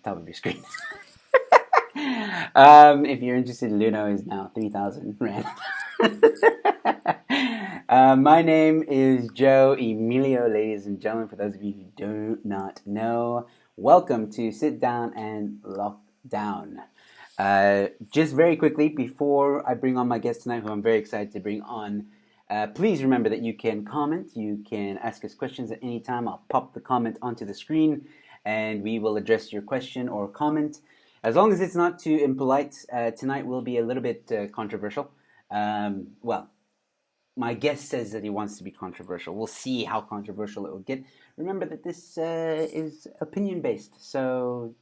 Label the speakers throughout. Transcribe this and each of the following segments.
Speaker 1: top of your screen. If you're interested, Luno is now 3,000 Rand. My name is Joe Emilio, ladies and gentlemen. For those of you who do not know, welcome to Sit Down and LockDown. Just very quickly, before I bring on my guest tonight, who I'm very excited to bring on, please remember that you can comment, you can ask us questions at any time. I'll pop the comment onto the screen, and we will address your question or comment. As long as it's not too impolite, tonight will be a little bit controversial. Well, my guest says that he wants to be controversial. We'll see how controversial it will get. Remember that this is opinion-based, so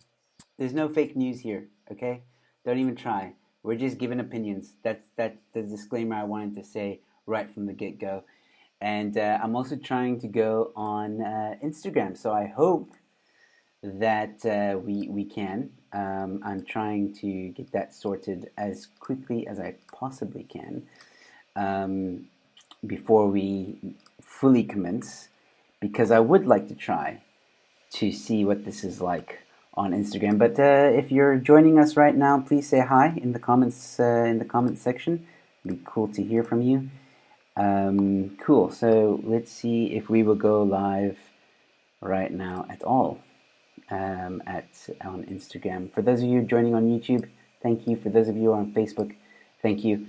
Speaker 1: there's no fake news here, okay? Don't even try. We're just giving opinions. That's the disclaimer I wanted to say right from the get-go. And I'm also trying to go on Instagram, so I hope that we can. I'm trying to get that sorted as quickly as I possibly can before we fully commence, because I would like to try to see what this is like on Instagram. But if you're joining us right now, please say hi in the comments section. It'd be cool to hear from you. Cool. So let's see if we will go live right now at all. On Instagram. For those of you joining on YouTube, thank you. For those of you on Facebook, thank you.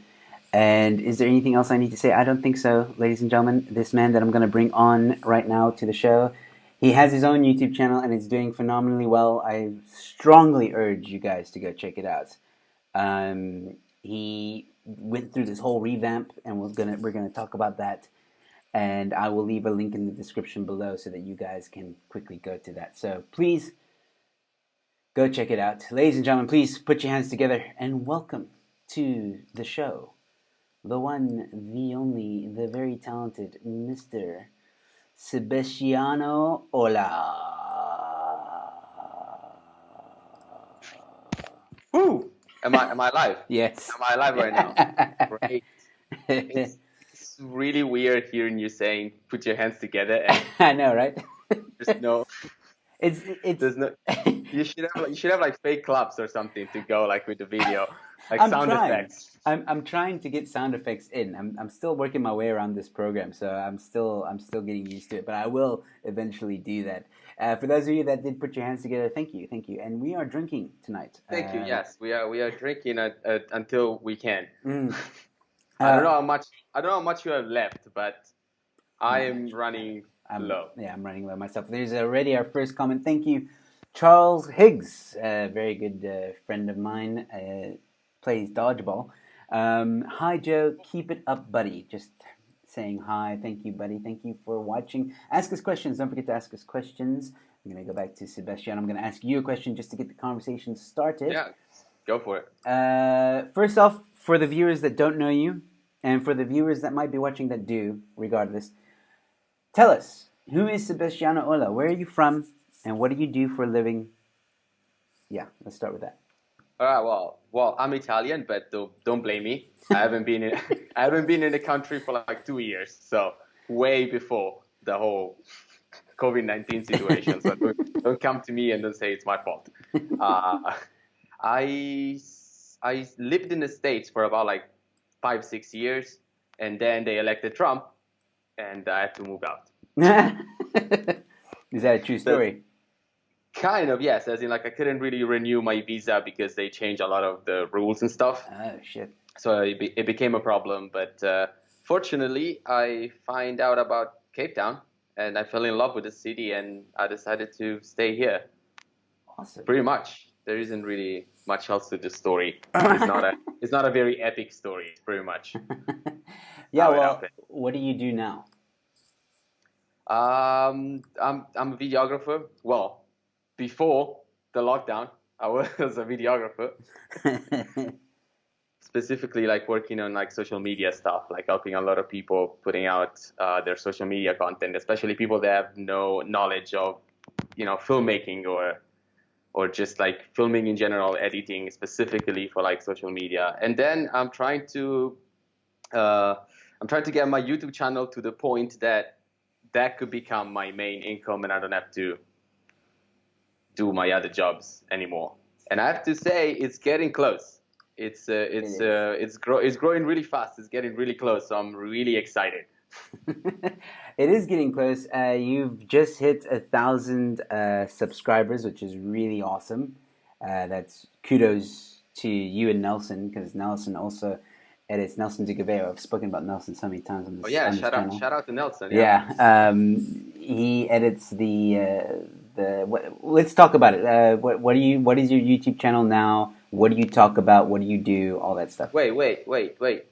Speaker 1: And is there anything else I need to say? I don't think so, ladies and gentlemen. This man that I'm going to bring on right now to the show, he has his own YouTube channel and it's doing phenomenally well. I strongly urge you guys to go check it out. He went through this whole revamp, and we're gonna talk about that. And I will leave a link in the description below so that you guys can quickly go to that. So please go check it out. Ladies and gentlemen, please put your hands together and welcome to the show, the one, the only, the very talented Mr. Sebastiano Olla.
Speaker 2: Woo! Am I live?
Speaker 1: Yes.
Speaker 2: Am I live right now? Great. It's really weird hearing you saying "put your hands together" and
Speaker 1: I know, right?
Speaker 2: there's no.
Speaker 1: It's
Speaker 2: There's no. You should have like fake claps or something to go like with the video, like
Speaker 1: I'm
Speaker 2: sound
Speaker 1: trying.
Speaker 2: effects.
Speaker 1: I'm trying to get sound effects in. I'm still working my way around this program, so I'm still getting used to it. But I will eventually do that. For those of you that did put your hands together, thank you. And we are drinking tonight.
Speaker 2: Thank you. Yes, we are drinking until we can.
Speaker 1: Mm.
Speaker 2: I don't know how much you have left, but I am running low.
Speaker 1: Yeah, I'm running low myself. There's already our first comment. Thank you, Charles Higgs, a very good friend of mine, plays dodgeball. Hi, Joe. Keep it up, buddy. Just saying hi. Thank you, buddy. Thank you for watching. Ask us questions. Don't forget to ask us questions. I'm going to go back to Sebastian. I'm going to ask you a question just to get the conversation started.
Speaker 2: Yeah, go for it.
Speaker 1: First off, for the viewers that don't know you, and for the viewers that might be watching that do, regardless, tell us, who is Sebastiano Olla? Where are you from? And what do you do for a living? Yeah, let's start with that.
Speaker 2: All right. Well, I'm Italian, but don't blame me. I haven't been in the country for like 2 years, so way before the whole COVID-19 situation. So don't come to me and don't say it's my fault. I lived in the States for about like 5-6 years, and then they elected Trump, and I had to move out.
Speaker 1: Is that a true story?
Speaker 2: Kind of, yes. As in, like, I couldn't really renew my visa because they changed a lot of the rules and stuff.
Speaker 1: Oh, shit.
Speaker 2: So it became a problem. But fortunately, I find out about Cape Town, and I fell in love with the city, and I decided to stay here.
Speaker 1: Awesome.
Speaker 2: Pretty much. There isn't really much else to the story. It's not a very epic story, pretty much.
Speaker 1: Yeah, well, what do you do now?
Speaker 2: I'm a videographer. Well, before the lockdown, I was a videographer. Specifically, like working on like social media stuff, like helping a lot of people putting out their social media content, especially people that have no knowledge of, filmmaking or just like filming in general, editing specifically for like social media. And then I'm trying to get my YouTube channel to the point that could become my main income, and I don't have to do my other jobs anymore. And I have to say, it's getting close. It's growing really fast. It's getting really close. So I'm really excited.
Speaker 1: It is getting close. You've just hit 1,000 subscribers, which is really awesome. That's kudos to you and Nelson, because Nelson also edits. Nelson DeGaveo. I've spoken about Nelson so many times on
Speaker 2: Oh
Speaker 1: this
Speaker 2: yeah,
Speaker 1: on this channel.
Speaker 2: shout out to Nelson. Yeah.
Speaker 1: Yeah, he edits the. Let's talk about it. What is your YouTube channel now? What do you talk about? What do you do? All that stuff.
Speaker 2: Wait.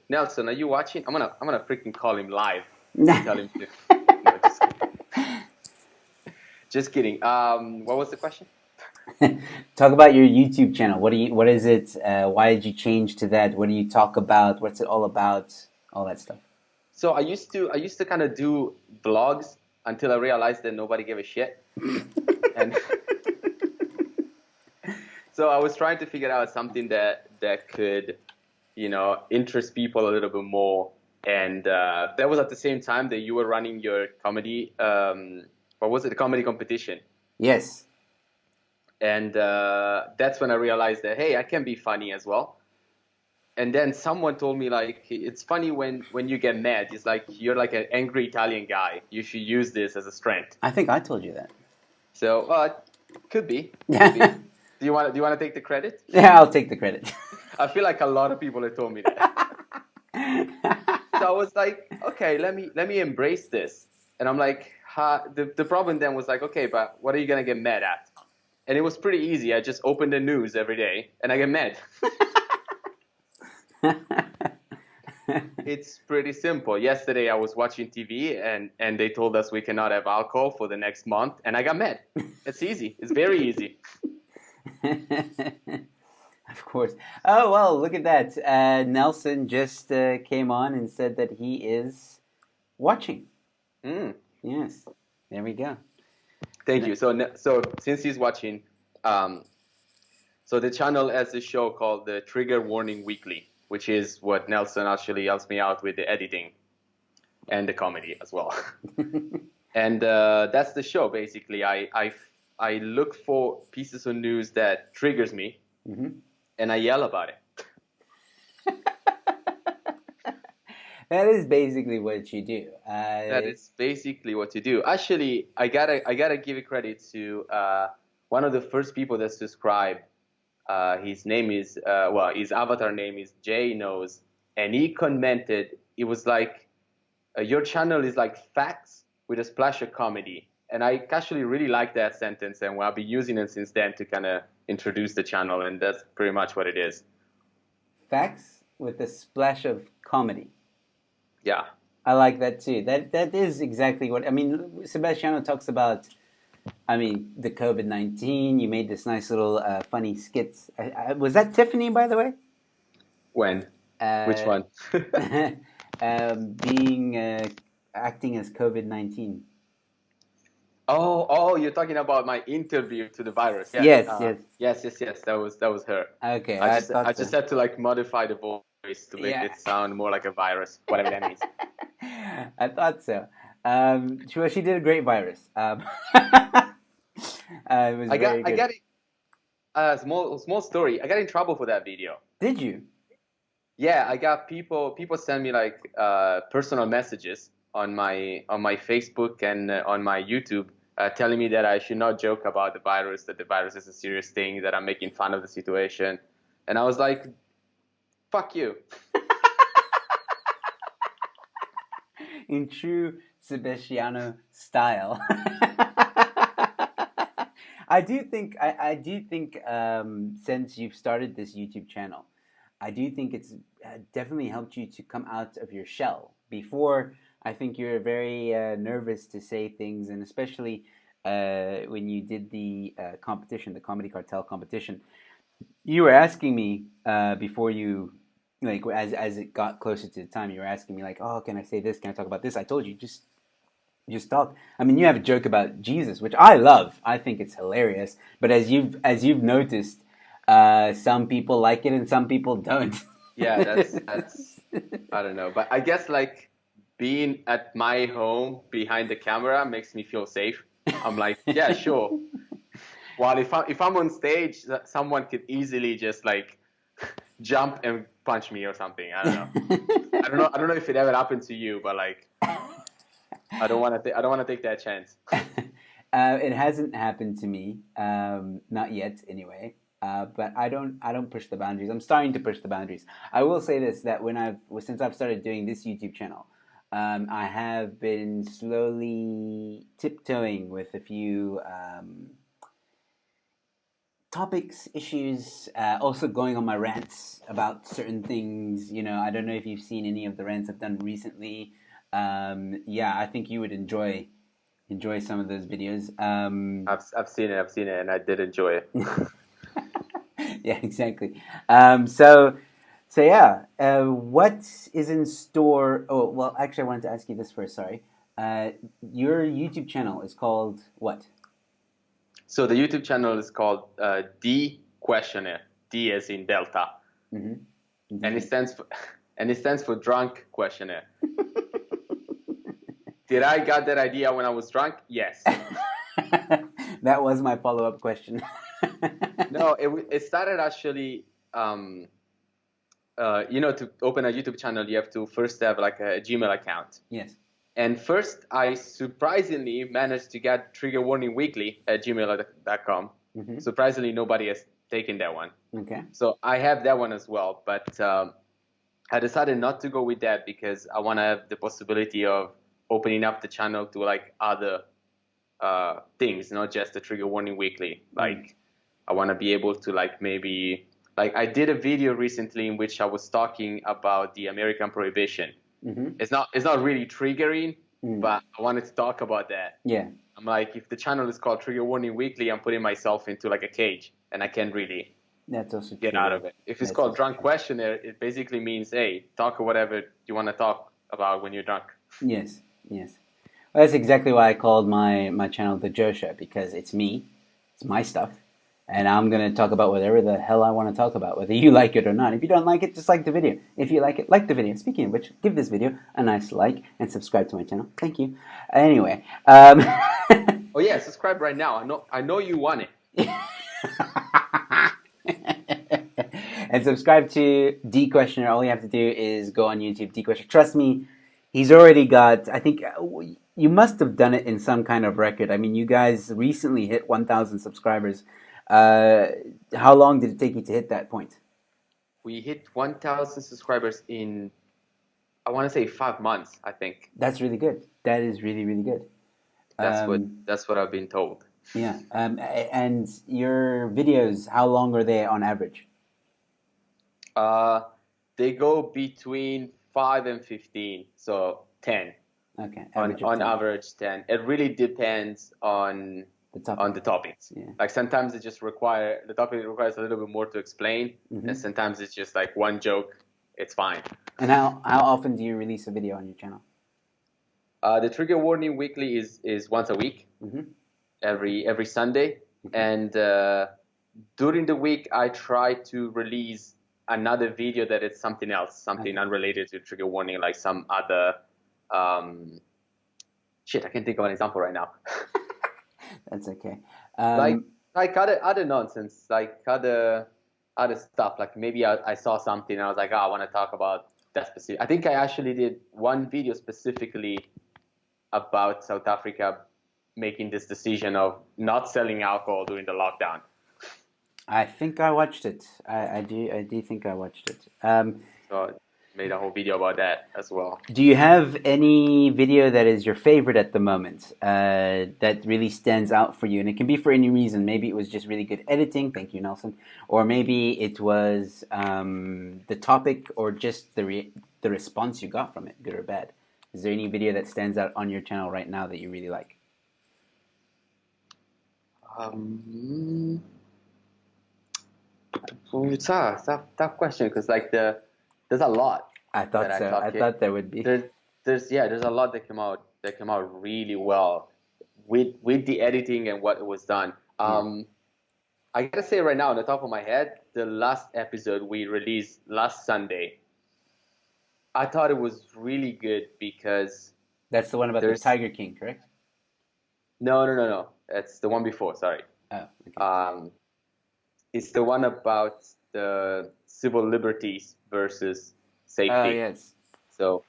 Speaker 2: Nelson, are you watching? I'm gonna freaking call him live. Tell him to. No, just kidding. Just kidding. What was the question?
Speaker 1: Talk about your YouTube channel. What is it? Why did you change to that? What do you talk about? What's it all about? All that stuff.
Speaker 2: So I used to kind of do vlogs until I realized that nobody gave a shit. And so I was trying to figure out something that could, interest people a little bit more. And that was at the same time that you were running your comedy, what was it, the comedy competition?
Speaker 1: Yes.
Speaker 2: And that's when I realized that, hey, I can be funny as well. And then someone told me, like, it's funny when you get mad. It's like you're like an angry Italian guy. You should use this as a strength.
Speaker 1: I think I told you that.
Speaker 2: So, could be. Do you want to take the credit?
Speaker 1: Yeah, I'll take the credit.
Speaker 2: I feel like a lot of people have told me that. So I was like, okay, let me embrace this. And I'm like, the problem then was like, okay, but what are you gonna get mad at? And it was pretty easy. I just opened the news every day and I get mad. It's pretty simple. Yesterday I was watching TV and they told us we cannot have alcohol for the next month, and I got mad. It's easy. It's very easy.
Speaker 1: Of course. Oh, well, look at that. Nelson just came on and said that he is watching. Yes. There we go.
Speaker 2: Thank you. So since he's watching, so the channel has a show called the Trigger Warning Weekly, which is what Nelson actually helps me out with the editing and the comedy as well. And that's the show, basically. I look for pieces of news that triggers me, and I yell about it.
Speaker 1: That is basically what you do.
Speaker 2: That is basically what you do. Actually, I gotta give a credit to one of the first people that subscribed. His name is his avatar name is Jay Knows, and he commented. It was like, your channel is like facts with a splash of comedy, and I actually really like that sentence, and I've been using it since then to kind of introduce the channel, and that's pretty much what it is.
Speaker 1: Facts with a splash of comedy.
Speaker 2: Yeah.
Speaker 1: I like that too. That is exactly what I mean. Sebastiano talks about. I mean, the COVID-19. You made this nice little funny skits. Was that Tiffany, by the way?
Speaker 2: When? Which one?
Speaker 1: Acting as COVID-19.
Speaker 2: Oh, you're talking about my interview to the virus. Yeah.
Speaker 1: Yes.
Speaker 2: Yes. That was her.
Speaker 1: Okay,
Speaker 2: I
Speaker 1: thought
Speaker 2: just
Speaker 1: so.
Speaker 2: had to like modify the voice to make it sound more like a virus, whatever that means.
Speaker 1: I thought so. She did a great virus. It was very good.
Speaker 2: I got it. Small story. I got in trouble for that video.
Speaker 1: Did you?
Speaker 2: Yeah, I got people send me like personal messages on my Facebook and on my YouTube, telling me that I should not joke about the virus, that the virus is a serious thing, that I'm making fun of the situation, and I was like, "Fuck you."
Speaker 1: In true Sebastiano style. I do think since you've started this YouTube channel, I do think it's definitely helped you to come out of your shell. Before, I think you were very nervous to say things, and especially when you did the competition, the Comedy Cartel competition, you were asking me before you, like, as it got closer to the time, you were asking me like, oh, can I say this? Can I talk about this? I told you just talk. I mean, you have a joke about Jesus, which I love. I think it's hilarious. But as you've noticed, some people like it and some people don't.
Speaker 2: Yeah, that's I don't know, but I guess like being at my home behind the camera makes me feel safe. I'm like, yeah, sure. While if I'm on stage, someone could easily just like jump and punch me or something. I don't know. I don't know if it ever happened to you, but like I don't want to take that chance.
Speaker 1: It hasn't happened to me, not yet anyway. But I don't push the boundaries. I'm starting to push the boundaries. I will say this, that since I've started doing this YouTube channel, I have been slowly tiptoeing with a few topics, issues, also going on my rants about certain things. I don't know if you've seen any of the rants I've done recently. Yeah, I think you would enjoy some of those videos.
Speaker 2: I've seen it, and I did enjoy it.
Speaker 1: Yeah, exactly. So yeah, what is in store? Oh, well, actually, I wanted to ask you this first. Sorry, your YouTube channel is called what?
Speaker 2: So the YouTube channel is called D.Questioner. D as in Delta,
Speaker 1: Mm-hmm.
Speaker 2: and it stands for Drunk Questionnaire. Did I got that idea when I was drunk? Yes.
Speaker 1: That was my follow-up question.
Speaker 2: No, it started actually. To open a YouTube channel, you have to first have like a Gmail account.
Speaker 1: Yes.
Speaker 2: And first, I surprisingly managed to get Trigger Warning Weekly at gmail.com.
Speaker 1: Mm-hmm.
Speaker 2: Surprisingly, nobody has taken that one.
Speaker 1: Okay.
Speaker 2: So I have that one as well, but I decided not to go with that because I want to have the possibility of opening up the channel to like other things, not just the Trigger Warning Weekly. Like I want to be able to like maybe like I did a video recently in which I was talking about the American Prohibition.
Speaker 1: Mm-hmm.
Speaker 2: It's not really triggering, but I wanted to talk about that.
Speaker 1: Yeah.
Speaker 2: I'm like, if the channel is called Trigger Warning Weekly, I'm putting myself into like a cage, and I can't really
Speaker 1: That's also
Speaker 2: get
Speaker 1: true.
Speaker 2: out of it. If it's called Drunk Questionnaire, it basically means, hey, talk whatever you want to talk about when you're drunk.
Speaker 1: Yes. Yes. Well, that's exactly why I called my channel The Joe Show, because it's me, it's my stuff, and I'm going to talk about whatever the hell I want to talk about, whether you like it or not. If you don't like it, just like the video. If you like it, like the video. Speaking of which, give this video a nice like and subscribe to my channel. Thank you. Anyway.
Speaker 2: Oh yeah, subscribe right now. I know you want it.
Speaker 1: And subscribe to D.Questioner. All you have to do is go on YouTube, D.Questioner. Trust me, he's already got, I think, you must have done it in some kind of record. I mean, you guys recently hit 1,000 subscribers. How long did it take you to hit that point?
Speaker 2: We hit 1,000 subscribers in, I want to say 5 months, I think.
Speaker 1: That's really good. That is really, really good.
Speaker 2: That's what I've been told.
Speaker 1: Yeah. And your videos, how long are they on average?
Speaker 2: They go between 5 and 15, so 10.
Speaker 1: Okay.
Speaker 2: On
Speaker 1: 10.
Speaker 2: average 10. It really depends on the topics.
Speaker 1: Yeah.
Speaker 2: Like sometimes the topic requires a little bit more to explain, and sometimes it's just like one joke. It's fine.
Speaker 1: And how often do you release a video on your channel?
Speaker 2: The Trigger Warning Weekly is once a week, every Sunday, and during the week I try to release another video that is something else, something unrelated to Trigger Warning, like some other shit. I can't think of an example right now.
Speaker 1: That's okay.
Speaker 2: Like other nonsense, like other stuff. Like maybe I saw something and I was like, I want to talk about that specific. I think I actually did one video specifically about South Africa making this decision of not selling alcohol during the lockdown.
Speaker 1: I think I watched it. I do think I watched it.
Speaker 2: So made a whole video about that as well.
Speaker 1: Do you have any video that is your favorite at the moment that really stands out for you? And it can be for any reason. Maybe it was just really good editing. Thank you, Nelson. Or maybe it was the topic or just the response you got from it, good or bad. Is there any video that stands out on your channel right now that you really like?
Speaker 2: It's a tough question because like there's a lot.
Speaker 1: I thought so. I thought there would be.
Speaker 2: There's a lot that came out really well with the editing and what was done. I gotta say right now, on the top of my head, the last episode we released last Sunday, I thought it was really good because
Speaker 1: that's the one about the Tiger King, correct?
Speaker 2: No. It's the one before. Sorry.
Speaker 1: Oh, okay.
Speaker 2: Um, it's the one about the civil liberties versus
Speaker 1: Oh,
Speaker 2: safety.
Speaker 1: yes.
Speaker 2: So,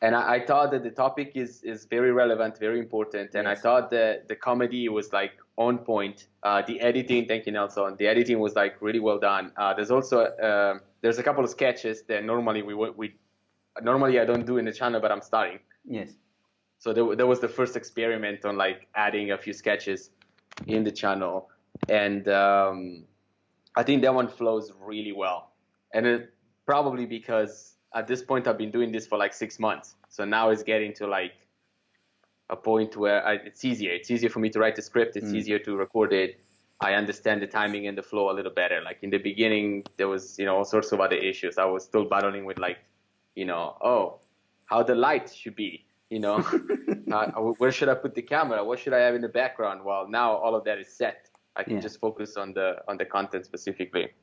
Speaker 2: and I thought that the topic is very relevant, very important, and I
Speaker 1: Yes.
Speaker 2: thought that the comedy was like on point. The editing, thank you, Nelson. The editing was like really well done. There's also there's a couple of sketches that normally we normally I don't do in the channel, but I'm starting.
Speaker 1: Yes.
Speaker 2: So there was the first experiment on like adding a few sketches in the channel, and I think that one flows really well. And it, probably because at this point I've been doing this for like 6 months, so now it's getting to like a point where it's easier. It's easier for me to write the script. It's easier to record it. I understand the timing and the flow a little better. Like in the beginning, there was all sorts of other issues. I was still battling with like, oh, how the light should be. Where should I put the camera? What should I have in the background? Well, now all of that is set. I can
Speaker 1: Yeah.
Speaker 2: just focus on the content specifically.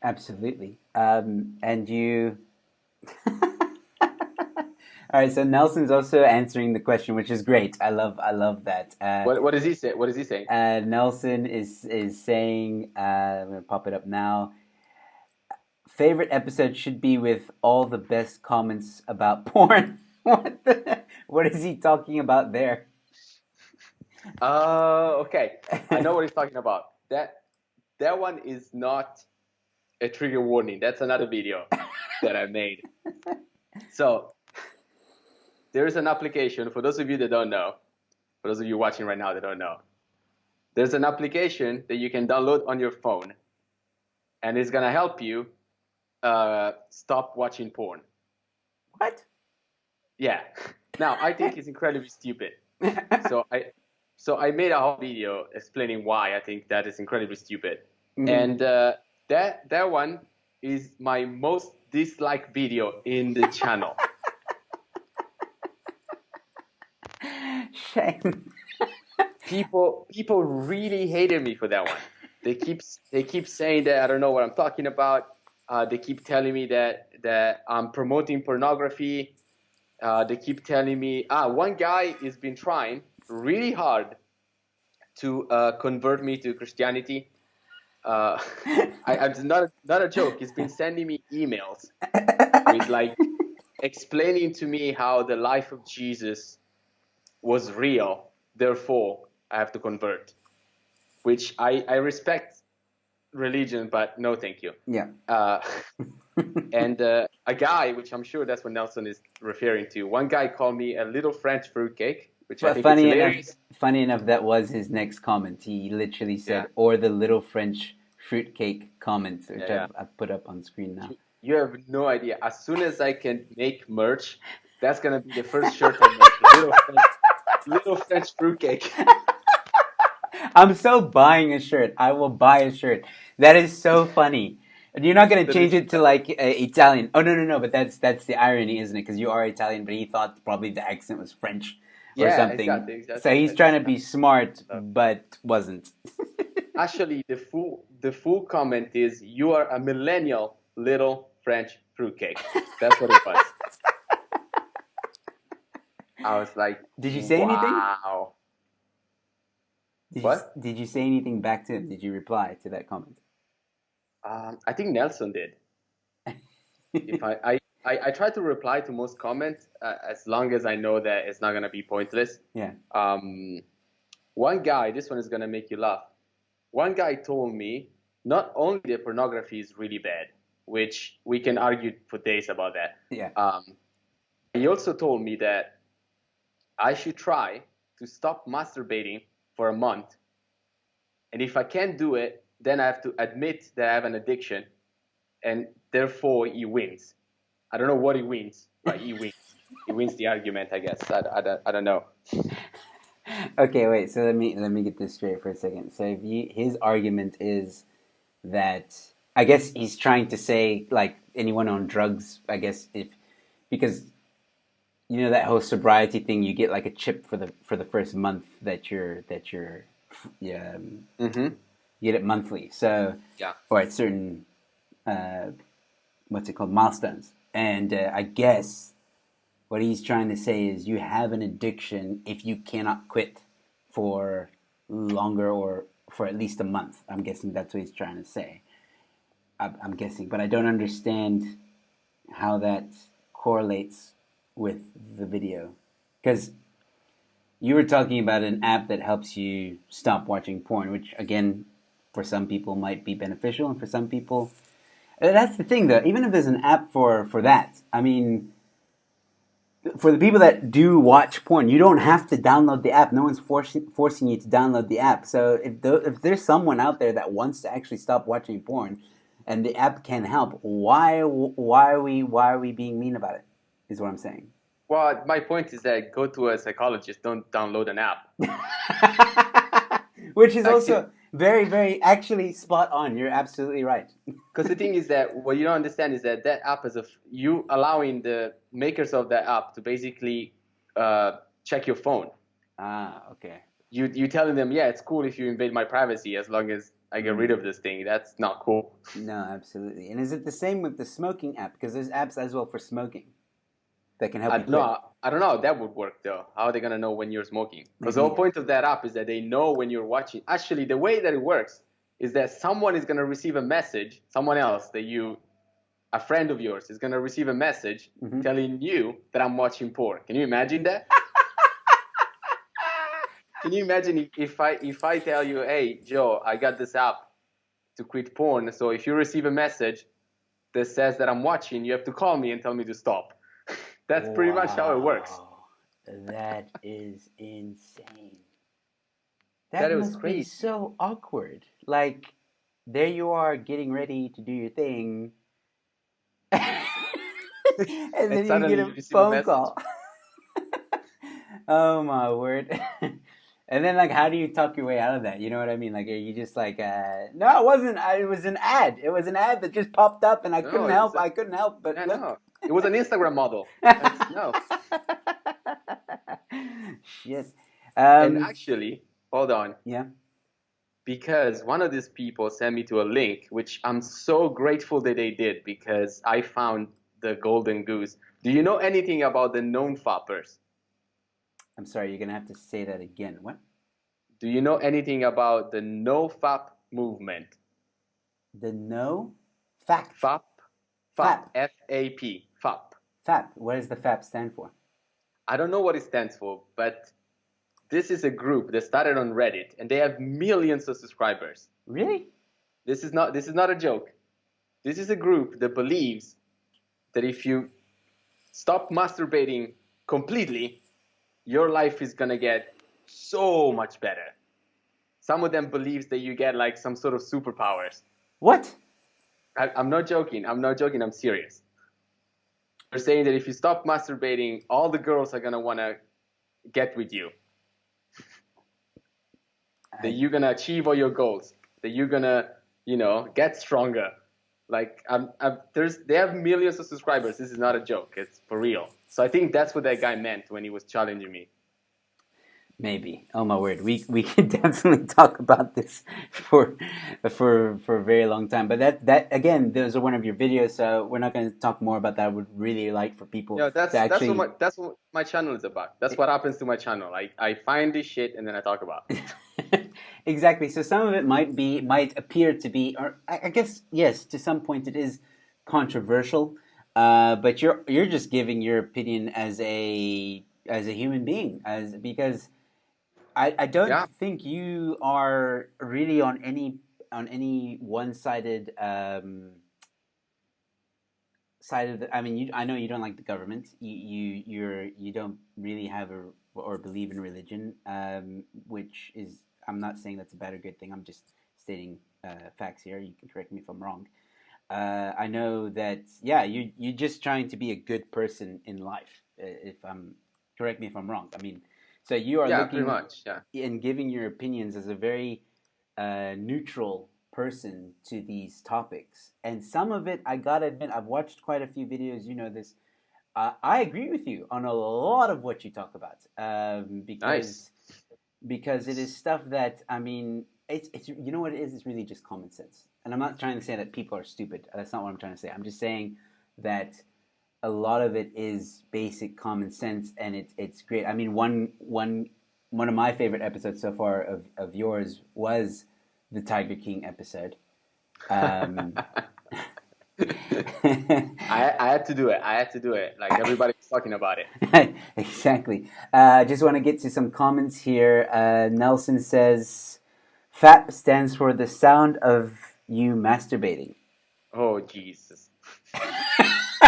Speaker 1: Absolutely. And you. All right. So Nelson's also answering the question, which is great. I love that.
Speaker 2: What does he say? What is he saying?
Speaker 1: Nelson is saying. I'm gonna pop it up now. Favorite episode should be with all the best comments about porn. What is he talking about there?
Speaker 2: Okay. I know what he's talking about. That one is not a trigger warning. That's another video that I made. So there's an application for those of you that don't know, for those of you watching right now that don't know. There's an application that you can download on your phone, and it's gonna help you stop watching porn.
Speaker 1: What?
Speaker 2: Yeah. Now I think it's incredibly stupid. So I made a whole video explaining why I think that is incredibly stupid. And that one is my most disliked video in the channel.
Speaker 1: Shame.
Speaker 2: People really hated me for that one. They keep saying that I don't know what I'm talking about. They keep telling me that I'm promoting pornography. They keep telling me one guy has been trying really hard to convert me to Christianity. It's not a joke. He's been sending me emails with like explaining to me how the life of Jesus was real. Therefore, I have to convert, which I respect religion, but no, thank you.
Speaker 1: Yeah.
Speaker 2: And a guy, which I'm sure that's what Nelson is referring to. One guy called me a little French fruitcake, which I think is hilarious.
Speaker 1: Funny enough, that was his next comment. He literally said,
Speaker 2: Yeah.
Speaker 1: "Or the little French fruitcake comment," which
Speaker 2: Yeah.
Speaker 1: I've put up on screen now.
Speaker 2: You have no idea. As soon as I can make merch, that's gonna be the first shirt I make. Little French fruitcake.
Speaker 1: I'm so buying a shirt. I will buy a shirt. That is so funny. And you're not gonna change it to like Italian. Oh no! But that's the irony, isn't it? Because you are Italian, but he thought probably the accent was French or
Speaker 2: Yeah,
Speaker 1: something.
Speaker 2: exactly.
Speaker 1: So he's trying to be smart, but wasn't.
Speaker 2: Actually, the full comment is you are a millennial little French fruitcake. That's what it was. I was like,
Speaker 1: Did you say anything?
Speaker 2: Wow.
Speaker 1: Did you say anything back to him? Did you reply to that comment?
Speaker 2: I think Nelson did. If I try to reply to most comments as long as I know that it's not gonna be pointless.
Speaker 1: Yeah.
Speaker 2: One guy, this one is gonna make you laugh. One guy told me not only that pornography is really bad, which we can argue for days about that.
Speaker 1: Yeah.
Speaker 2: He also told me that I should try to stop masturbating for a month, and if I can't do it, then I have to admit that I have an addiction, and therefore he wins. I don't know what he wins, but he wins. He wins the argument, I guess. I don't know.
Speaker 1: Okay, wait. So let me get this straight for a second. So if his argument is that I guess he's trying to say like anyone on drugs. I guess because you know that whole sobriety thing, you get like a chip for the first month that you're
Speaker 2: Mm-hmm.
Speaker 1: you get it monthly. So
Speaker 2: Yeah.
Speaker 1: or at certain what's it called, milestones. And I guess what he's trying to say is you have an addiction if you cannot quit for longer or for at least a month. I'm guessing that's what he's trying to say. I'm guessing, but I don't understand how that correlates with the video. Because you were talking about an app that helps you stop watching porn, which, again, for some people might be beneficial, and for some people, that's the thing, though. Even if there's an app for that, I mean, for the people that do watch porn, you don't have to download the app. No one's forcing you to download the app. So if there's someone out there that wants to actually stop watching porn, and the app can help, why are we being mean about it? Is what I'm saying.
Speaker 2: Well, my point is that go to a psychologist. Don't download an app.
Speaker 1: Which is
Speaker 2: Like,
Speaker 1: also very, very actually spot on. You're absolutely right.
Speaker 2: because the thing is that what you don't understand is that app is you allowing the makers of that app to basically check your phone.
Speaker 1: Okay.
Speaker 2: You telling them, yeah, it's cool if you invade my privacy as long as I get rid of this thing. That's not cool.
Speaker 1: No, absolutely. And is it the same with the smoking app? Because there's apps as well for smoking that can help you quit.
Speaker 2: I don't know how that would work though. How are they gonna know when you're smoking? Because the whole point of that app is that they know when you're watching. Actually, the way that it works is that someone is gonna receive a message. Someone else a friend of yours is gonna receive a message telling you that I'm watching porn. Can you imagine that? Can you imagine if I tell you, hey Joe, I got this app to quit porn. So if you receive a message that says that I'm watching, you have to call me and tell me to stop. That's pretty much how it works.
Speaker 1: That is insane.
Speaker 2: That
Speaker 1: That
Speaker 2: was
Speaker 1: must be
Speaker 2: crazy.
Speaker 1: so awkward. Like, there you are getting ready to do your thing, and
Speaker 2: And
Speaker 1: then you get
Speaker 2: suddenly
Speaker 1: a
Speaker 2: you receive a
Speaker 1: phone
Speaker 2: message.
Speaker 1: call. Oh my word. And then, like, how do you talk your way out of that? You know what I mean? Like, are you just like, no, it wasn't. It was an ad. It was an ad that just popped up, and I couldn't help. I couldn't help but look.
Speaker 2: No. It was an Instagram model. No.
Speaker 1: Shit.
Speaker 2: And actually, hold on.
Speaker 1: Yeah.
Speaker 2: Because one of these people sent me to a link, which I'm so grateful that they did because I found the golden goose. Do you know anything about the known fappers?
Speaker 1: I'm sorry, you're gonna have to say that again. What?
Speaker 2: Do you know anything about the no fap movement?
Speaker 1: The no fact.
Speaker 2: Fap,
Speaker 1: Fap.
Speaker 2: F-A-P, fap.
Speaker 1: Fap. What does the fap stand for?
Speaker 2: I don't know what it stands for, but this is a group that started on Reddit and they have millions of subscribers.
Speaker 1: Really?
Speaker 2: This is not a joke. This is a group that believes that if you stop masturbating completely, your life is gonna get so much better. Some of them believes that you get like some sort of superpowers.
Speaker 1: What?
Speaker 2: I'm not joking. I'm serious. They're saying that if you stop masturbating, all the girls are gonna wanna get with you. That you're gonna achieve all your goals. That you're gonna, get stronger. Like they have millions of subscribers. This is not a joke. It's for real. So I think that's what that guy meant when he was challenging me.
Speaker 1: Maybe. Oh my word. We can definitely talk about this for a very long time. But that again, those are one of your videos, so we're not going to talk more about that. I would really like for people
Speaker 2: Yeah,
Speaker 1: to actually.
Speaker 2: that's what my channel is about. That's what happens to my channel. I find this shit and then I talk about it.
Speaker 1: Exactly. So some of it might appear to be, or I guess yes, to some point it is controversial. But you're just giving your opinion as a human being, because I don't
Speaker 2: Yeah.
Speaker 1: think you are really on any one-sided side of the. I mean, I know you don't like the government. You don't really have or believe in religion, which is, I'm not saying that's a bad or good thing. I'm just stating facts here. You can correct me if I'm wrong. I know that, yeah, you're just trying to be a good person in life. If I'm Correct me if I'm wrong. I mean, so you are
Speaker 2: Yeah, pretty
Speaker 1: looking
Speaker 2: much. Yeah.
Speaker 1: and giving your opinions as a very neutral person to these topics. And some of it, I gotta admit, I've watched quite a few videos. You know this. I agree with you on a lot of what you talk about,
Speaker 2: Nice.
Speaker 1: because it is stuff that, I mean, it's you know what it is. It's really just common sense. And I'm not trying to say that people are stupid. That's not what I'm trying to say. I'm just saying that a lot of it is basic common sense, and it's great. I mean, one of my favorite episodes so far of yours was the Tiger King episode.
Speaker 2: I had to do it. I had to do it. Like everybody was talking about it.
Speaker 1: Exactly. Just want to get to some comments here. Nelson says, FAP stands for the sound of you masturbating.
Speaker 2: Oh Jesus! I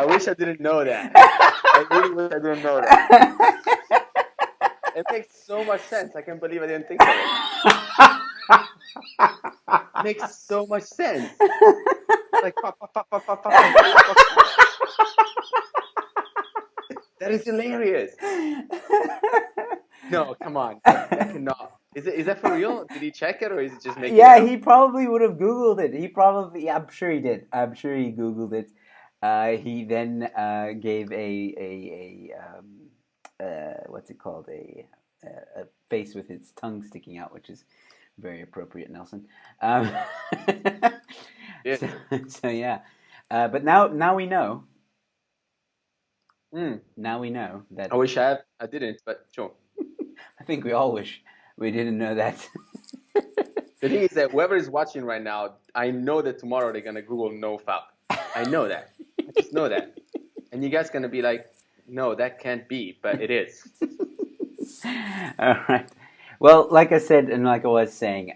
Speaker 2: wish I didn't know that. I really wish I didn't know that. It makes so much sense. I can't believe I didn't think of it. It makes so much sense. Like pop, pop, pop, pop, pop, pop, pop, pop, pop. That is hilarious. No, come on. That cannot. Is that for real? Did he check it or is he just making it
Speaker 1: Yeah,
Speaker 2: up?
Speaker 1: he probably would have Googled it. Yeah, I'm sure he did. I'm sure he Googled it. He then gave what's it called? A face with its tongue sticking out, which is very appropriate, Nelson.
Speaker 2: Yeah.
Speaker 1: So yeah, but now we know.
Speaker 2: Mm.
Speaker 1: Now we know that.
Speaker 2: I wish I didn't, but sure.
Speaker 1: I think we all wish we didn't know that.
Speaker 2: The thing is that whoever is watching right now, I know that tomorrow they're gonna Google NoFap. I know that. I just know that. And you guys gonna be like, no, that can't be, but it is.
Speaker 1: All right. Well, like I said, and like I was saying,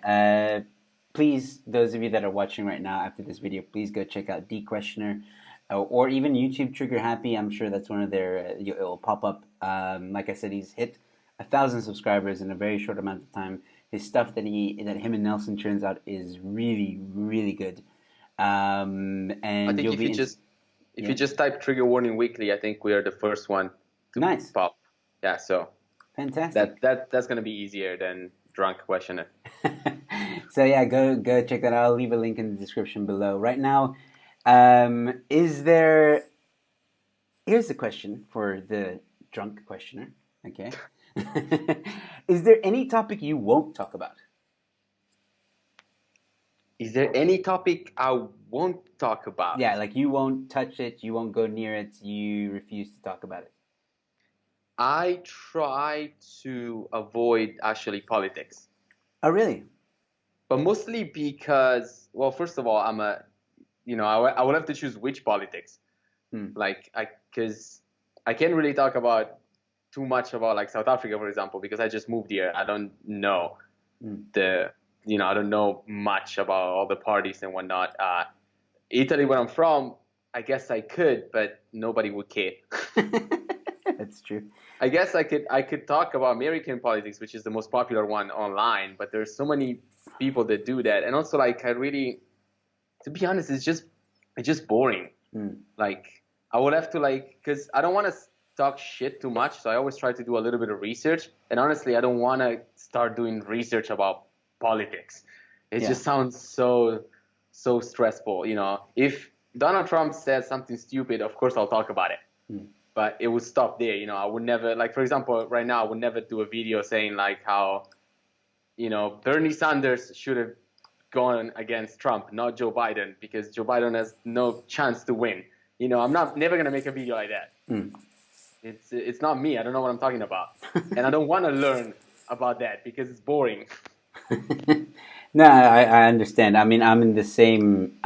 Speaker 1: please, those of you that are watching right now after this video, please go check out D.Questioner or even YouTube Trigger Happy. I'm sure that's one of their, it will pop up. Like I said, he's hit 1,000 subscribers in a very short amount of time. His stuff that him and Nelson turns out is really, really good. And
Speaker 2: I think
Speaker 1: you'll
Speaker 2: if
Speaker 1: be
Speaker 2: you just type trigger warning weekly, I think we are the first one to
Speaker 1: nice.
Speaker 2: pop. Yeah, so
Speaker 1: Fantastic.
Speaker 2: that's gonna be easier than drunk questioner.
Speaker 1: So yeah, go check that out. I'll leave a link in the description below. Right now, here's the question for the drunk questioner. Okay. Is there any topic you won't talk about?
Speaker 2: Is there any topic I won't talk about?
Speaker 1: Yeah, like you won't touch it, you won't go near it, you refuse to talk about it.
Speaker 2: I try to avoid actually politics.
Speaker 1: Oh, really?
Speaker 2: But mostly because, well, first of all, I would have to choose which politics. Because I can't really talk about too much about like South Africa, for example, because I just moved here. I don't know I don't know much about all the parties and whatnot. Italy, where I'm from, I guess I could, but nobody would care.
Speaker 1: That's true.
Speaker 2: I guess I could talk about American politics, which is the most popular one online, but there's so many people that do that, and also like to be honest, it's just boring. Like I would have to because I don't want to talk shit too much, so I always try to do a little bit of research. And honestly, I don't want to start doing research about politics. It just sounds so stressful. If Donald Trump says something stupid, of course I'll talk about it. But it would stop there. I would never, like, for example, right now, I would never do a video saying like how, Bernie Sanders should have gone against Trump, not Joe Biden, because Joe Biden has no chance to win. I'm never gonna make a video like that. It's not me. I don't know what I'm talking about, and I don't want to learn about that because it's boring.
Speaker 1: No, I understand. I mean, I'm in the same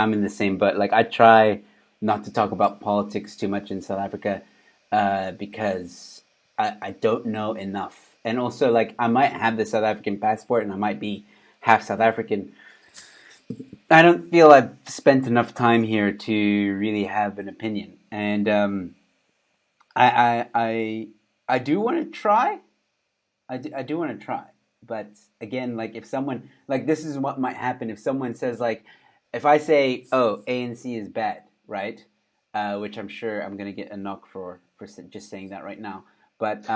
Speaker 1: boat. Like, I try not to talk about politics too much in South Africa because I don't know enough. And also, like, I might have the South African passport and I might be half South African. I don't feel I've spent enough time here to really have an opinion. And I do want to try. I do want to try. But again, like if someone, like this is what might happen if someone says like, if I say, oh, ANC is bad, right? Which I'm sure I'm going to get a knock for just saying that right now. But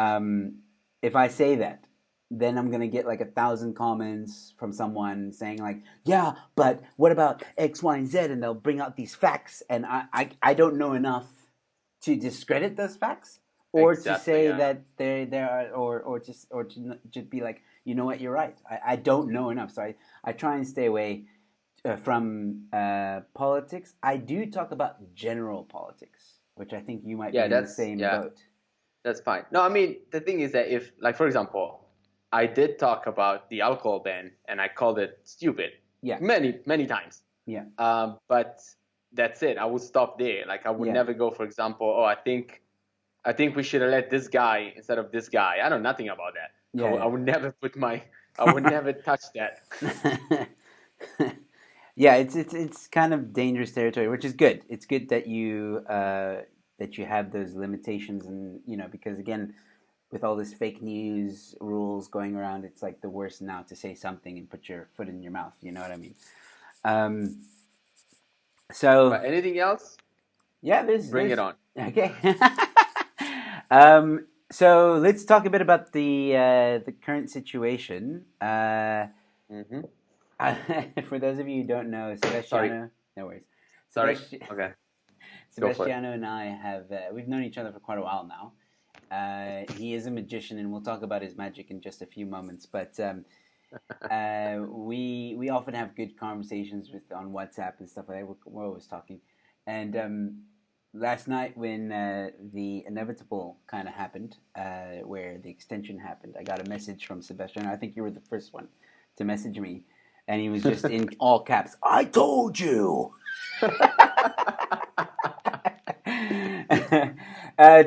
Speaker 1: if I say that, then I'm going to get like 1,000 comments from someone saying like, yeah, but what about X, Y, and Z? And they'll bring out these facts. And I don't know enough to discredit those facts. Or to say that there are, or to just be like, you know what, you're right. I don't know enough, so I try and stay away from politics. I do talk about general politics, which I think you might be in the same boat.
Speaker 2: That's fine. No, I mean the thing is that if, like, for example, I did talk about the alcohol ban, and I called it stupid
Speaker 1: Yeah.
Speaker 2: many times.
Speaker 1: Yeah.
Speaker 2: But that's it. I would stop there. Like I would
Speaker 1: Yeah.
Speaker 2: never go, for example, oh, I think we should have let this guy instead of this guy. I know nothing about that. I
Speaker 1: Yeah.
Speaker 2: would never I would never touch that.
Speaker 1: Yeah. Yeah, it's kind of dangerous territory, which is good. It's good that you have those limitations, and because again, with all this fake news rules going around, it's like the worst now to say something and put your foot in your mouth. You know what I mean? Um, so
Speaker 2: But anything else?
Speaker 1: yeah, there's
Speaker 2: Bring it
Speaker 1: there's
Speaker 2: on.
Speaker 1: okay. So let's talk a bit about the current situation.
Speaker 2: Hmm.
Speaker 1: For those of you who don't know,
Speaker 2: Sorry.
Speaker 1: Sebastiano, no worries.
Speaker 2: Sorry. Okay. Go for it.
Speaker 1: Sebastiano and I we've known each other for quite a while now. He is a magician, and we'll talk about his magic in just a few moments. But we often have good conversations on WhatsApp and stuff like that. We're always talking, and last night when the inevitable kind of happened, where the extension happened, I got a message from Sebastian. I think you were the first one to message me, and he was just in all caps. I told you.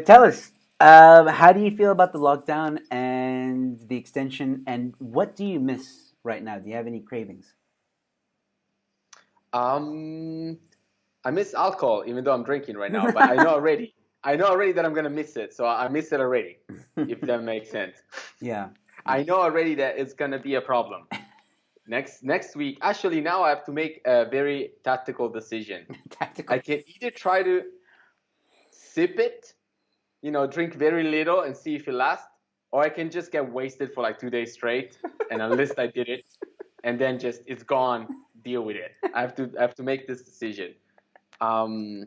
Speaker 1: Tell us, how do you feel about the lockdown and the extension, and what do you miss right now? Do you have any cravings?
Speaker 2: Um, I miss alcohol, even though I'm drinking right now. But I know already that I'm gonna miss it. So I miss it already, if that makes sense.
Speaker 1: Yeah, yeah.
Speaker 2: I know already that it's gonna be a problem. Next week, actually, now I have to make a very tactical decision.
Speaker 1: Tactical.
Speaker 2: I can either try to sip it, drink very little and see if it lasts, or I can just get wasted for like 2 days straight, and at least I did it, and then just it's gone. Deal with it. I have to make this decision. Um,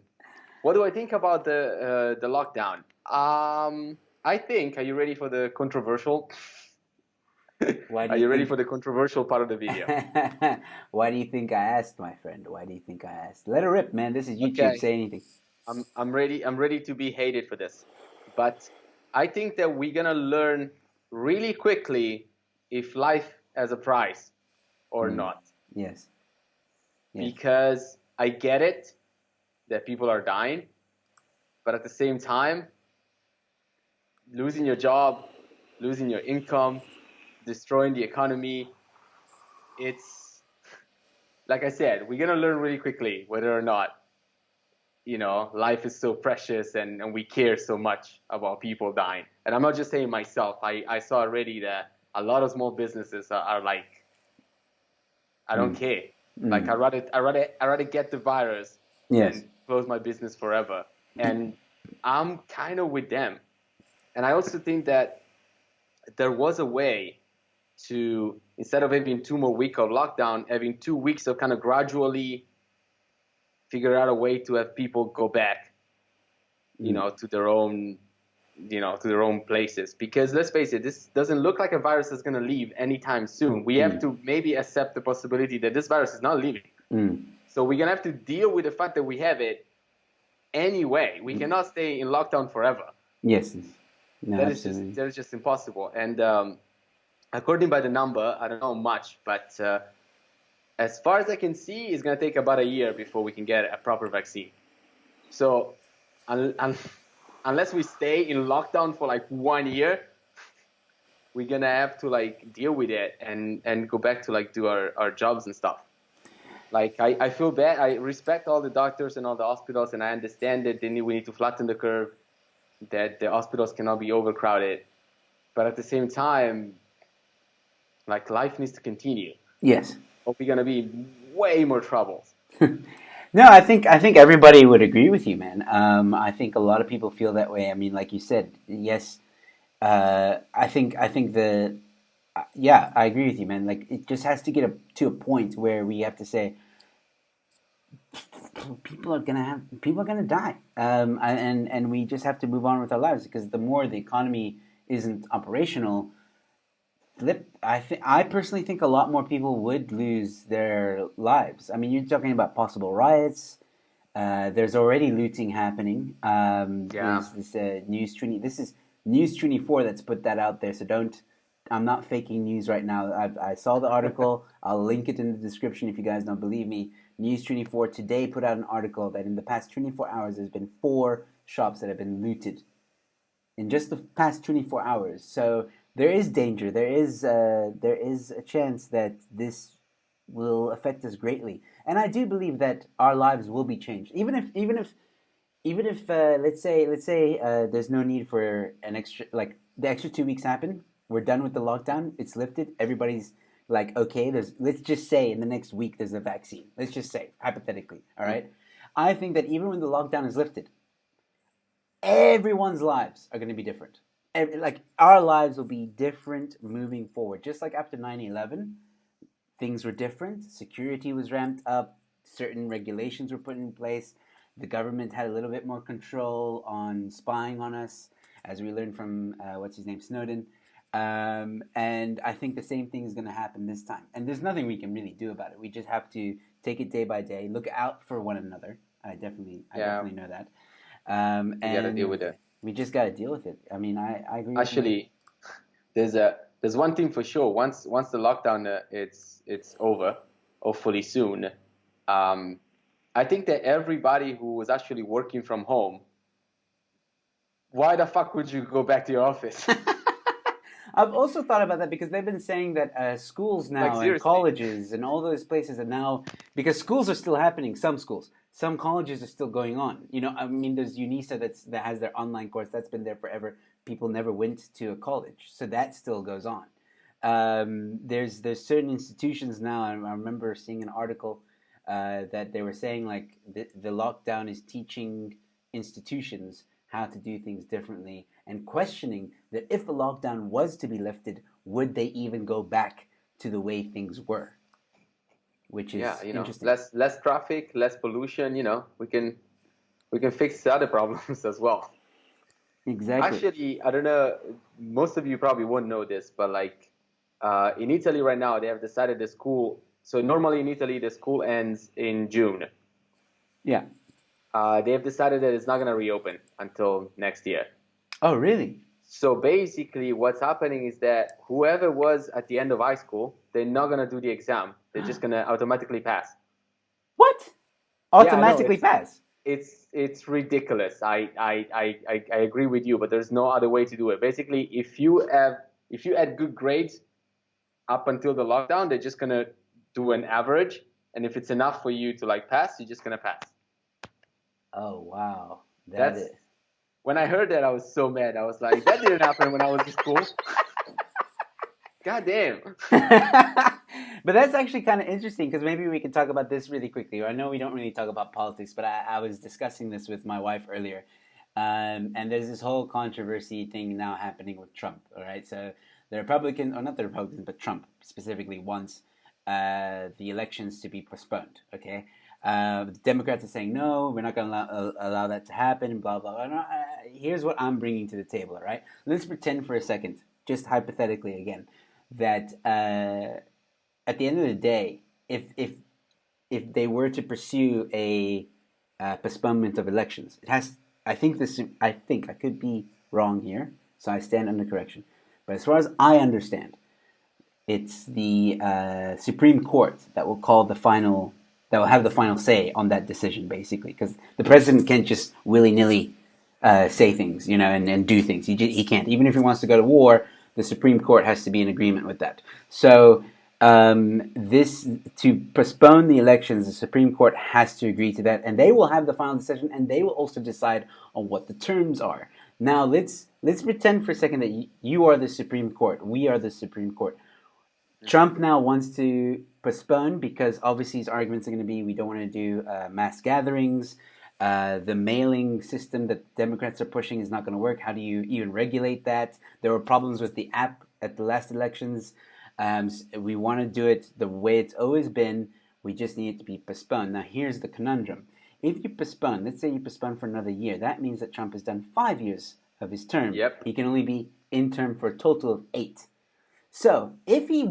Speaker 2: what do I think about the lockdown? I think. Are you ready for the controversial?
Speaker 1: Why do
Speaker 2: Are
Speaker 1: you
Speaker 2: you ready
Speaker 1: think?
Speaker 2: for the controversial part of the video?
Speaker 1: Why do you think I asked, my friend? Why do you think I asked? Let her rip, man. This is YouTube.
Speaker 2: Okay,
Speaker 1: Say anything.
Speaker 2: I'm ready. I'm ready to be hated for this, but I think that we're gonna learn really quickly if life has a price or
Speaker 1: Mm.
Speaker 2: not.
Speaker 1: Yes. Yes.
Speaker 2: Because I get it that people are dying, but at the same time, losing your job, losing your income, destroying the economy, it's like I said, we're gonna learn really quickly whether or not life is so precious and we care so much about people dying. And I'm not just saying myself. I saw already that a lot of small businesses are like, I don't
Speaker 1: Mm.
Speaker 2: care. Like
Speaker 1: Mm.
Speaker 2: I rather get the virus
Speaker 1: Yes.
Speaker 2: than close my business forever. And I'm kind of with them. And I also think that there was a way to, instead of having 2 more weeks of lockdown, having 2 weeks of kind of gradually figure out a way to have people go back,
Speaker 1: Mm.
Speaker 2: to their own places. Because let's face it, this doesn't look like a virus that's going to leave anytime soon. We have
Speaker 1: Mm.
Speaker 2: to maybe accept the possibility that this virus is not leaving.
Speaker 1: Mm.
Speaker 2: So we're going to have to deal with the fact that we have it anyway. We cannot stay in lockdown forever.
Speaker 1: Yes. No,
Speaker 2: That is just
Speaker 1: absolutely.
Speaker 2: that is just impossible. And according by the number, I don't know much, but as far as I can see, it's going to take about a year before we can get a proper vaccine. So unless we stay in lockdown for like 1 year, we're gonna have to like deal with it and go back to like do our jobs and stuff. Like I feel bad. I respect all the doctors and all the hospitals, and I understand that we need to flatten the curve, that the hospitals cannot be overcrowded. But at the same time, like life needs to continue,
Speaker 1: Yes.
Speaker 2: or we're gonna be in way more troubles.
Speaker 1: No, I think everybody would agree with you, man. I think a lot of people feel that way. I mean, like you said, yes. I think yeah, I agree with you, man. Like it just has to get to a point where we have to say people are gonna die, and we just have to move on with our lives because the more the economy isn't operational, I personally think a lot more people would lose their lives. I mean, you're talking about possible riots. There's already looting happening.
Speaker 2: Yeah.
Speaker 1: There's this News 20. This is News 24 that's put that out there. So I'm not faking news right now. I saw the article. I'll link it in the description if you guys don't believe me. News 24 today put out an article that in the past 24 hours there's been 4 shops that have been looted in just the past 24 hours. So there is danger. There is a chance that this will affect us greatly. And I do believe that our lives will be changed. Even if let's say there's no need for an extra, like the extra 2 weeks happen, we're done with the lockdown, it's lifted, everybody's like okay, there's, let's just say in the next week there's a vaccine, let's just say hypothetically, all right, I think that even when the lockdown is lifted, everyone's lives are going to be different. Like our lives will be different moving forward, just like after 9/11 things were different. Security was ramped up. Certain regulations were put in place. The government had a little bit more control on spying on us, as we learned from what's his name, Snowden. And I think the same thing is going to happen this time. And there's nothing we can really do about it. We just have to take it day by day. Look out for one another. I
Speaker 2: Yeah,
Speaker 1: definitely know that.
Speaker 2: we gotta deal
Speaker 1: And
Speaker 2: with it.
Speaker 1: we just got to deal with it. I mean, I agree with you.
Speaker 2: Actually, there's one thing for sure. Once the lockdown it's over, hopefully soon. Um, I think that everybody who was actually working from home, why the fuck would you go back to your office?
Speaker 1: I've also thought about that because they've been saying that schools
Speaker 2: Like
Speaker 1: now and
Speaker 2: seriously.
Speaker 1: colleges and all those places are now, because schools are still happening. Some schools, some colleges are still going on. I mean, there's UNISA that has their online course that's been there forever. People never went to a college, so that still goes on. There's certain institutions now. I remember seeing an article that they were saying like the lockdown is teaching institutions how to do things differently and questioning that if a lockdown was to be lifted, would they even go back to the way things were, which
Speaker 2: Yeah,
Speaker 1: is interesting.
Speaker 2: less traffic, less pollution. We can fix the other problems as well.
Speaker 1: Exactly.
Speaker 2: Actually, I don't know. Most of you probably won't know this, but like in Italy right now, they have decided the school. So normally in Italy, the school ends in June.
Speaker 1: Yeah.
Speaker 2: They have decided that it's not going to reopen until next year.
Speaker 1: Oh, really?
Speaker 2: So basically, what's happening is that whoever was at the end of high school, they're not going to do the exam. They're just going to automatically pass.
Speaker 1: What?
Speaker 2: Yeah, I know
Speaker 1: Automatically pass?
Speaker 2: it's ridiculous. I agree with you, but there's no other way to do it. Basically, if you had good grades up until the lockdown, they're just gonna do an average, and if it's enough for you to like pass, you're just gonna pass.
Speaker 1: Oh, wow. That
Speaker 2: That's
Speaker 1: is.
Speaker 2: when I heard that I was so mad. I was like, that didn't happen when I was in school. God damn.
Speaker 1: But that's actually kind of interesting because maybe we can talk about this really quickly. I know we don't really talk about politics, but I was discussing this with my wife earlier. And there's this whole controversy thing now happening with Trump. All right. So the Republicans, or not the Republicans, but Trump specifically wants the elections to be postponed. Okay. The Democrats are saying, no, we're not going to allow that to happen, blah, blah, blah. And here's what I'm bringing to the table. All right. Let's pretend for a second, just hypothetically again, that at the end of the day, if they were to pursue a postponement of elections, it has. I think this. I think I could be wrong here, so I stand under correction. But as far as I understand, it's the Supreme Court that will call the final. That will have the final say on that decision, basically, because the president can't just willy nilly say things, and do things. He can't. Even if he wants to go to war, the Supreme Court has to be in agreement with that. So this to postpone the elections, the Supreme Court has to agree to that, and they will have the final decision, and they will also decide on what the terms are. Now let's pretend for a second that you are the Supreme Court. We are the Supreme Court. Trump now wants to postpone because obviously his arguments are going to be we don't want to do mass gatherings. The mailing system that Democrats are pushing is not going to work. How do you even regulate that? There were problems with the app at the last elections. We want to do it the way it's always been. We just need it to be postponed. Now, here's the conundrum. If you postpone, let's say you postpone for another year, that means that Trump has done 5 years of his term.
Speaker 2: Yep.
Speaker 1: He can only be in term for a total of 8. So if you,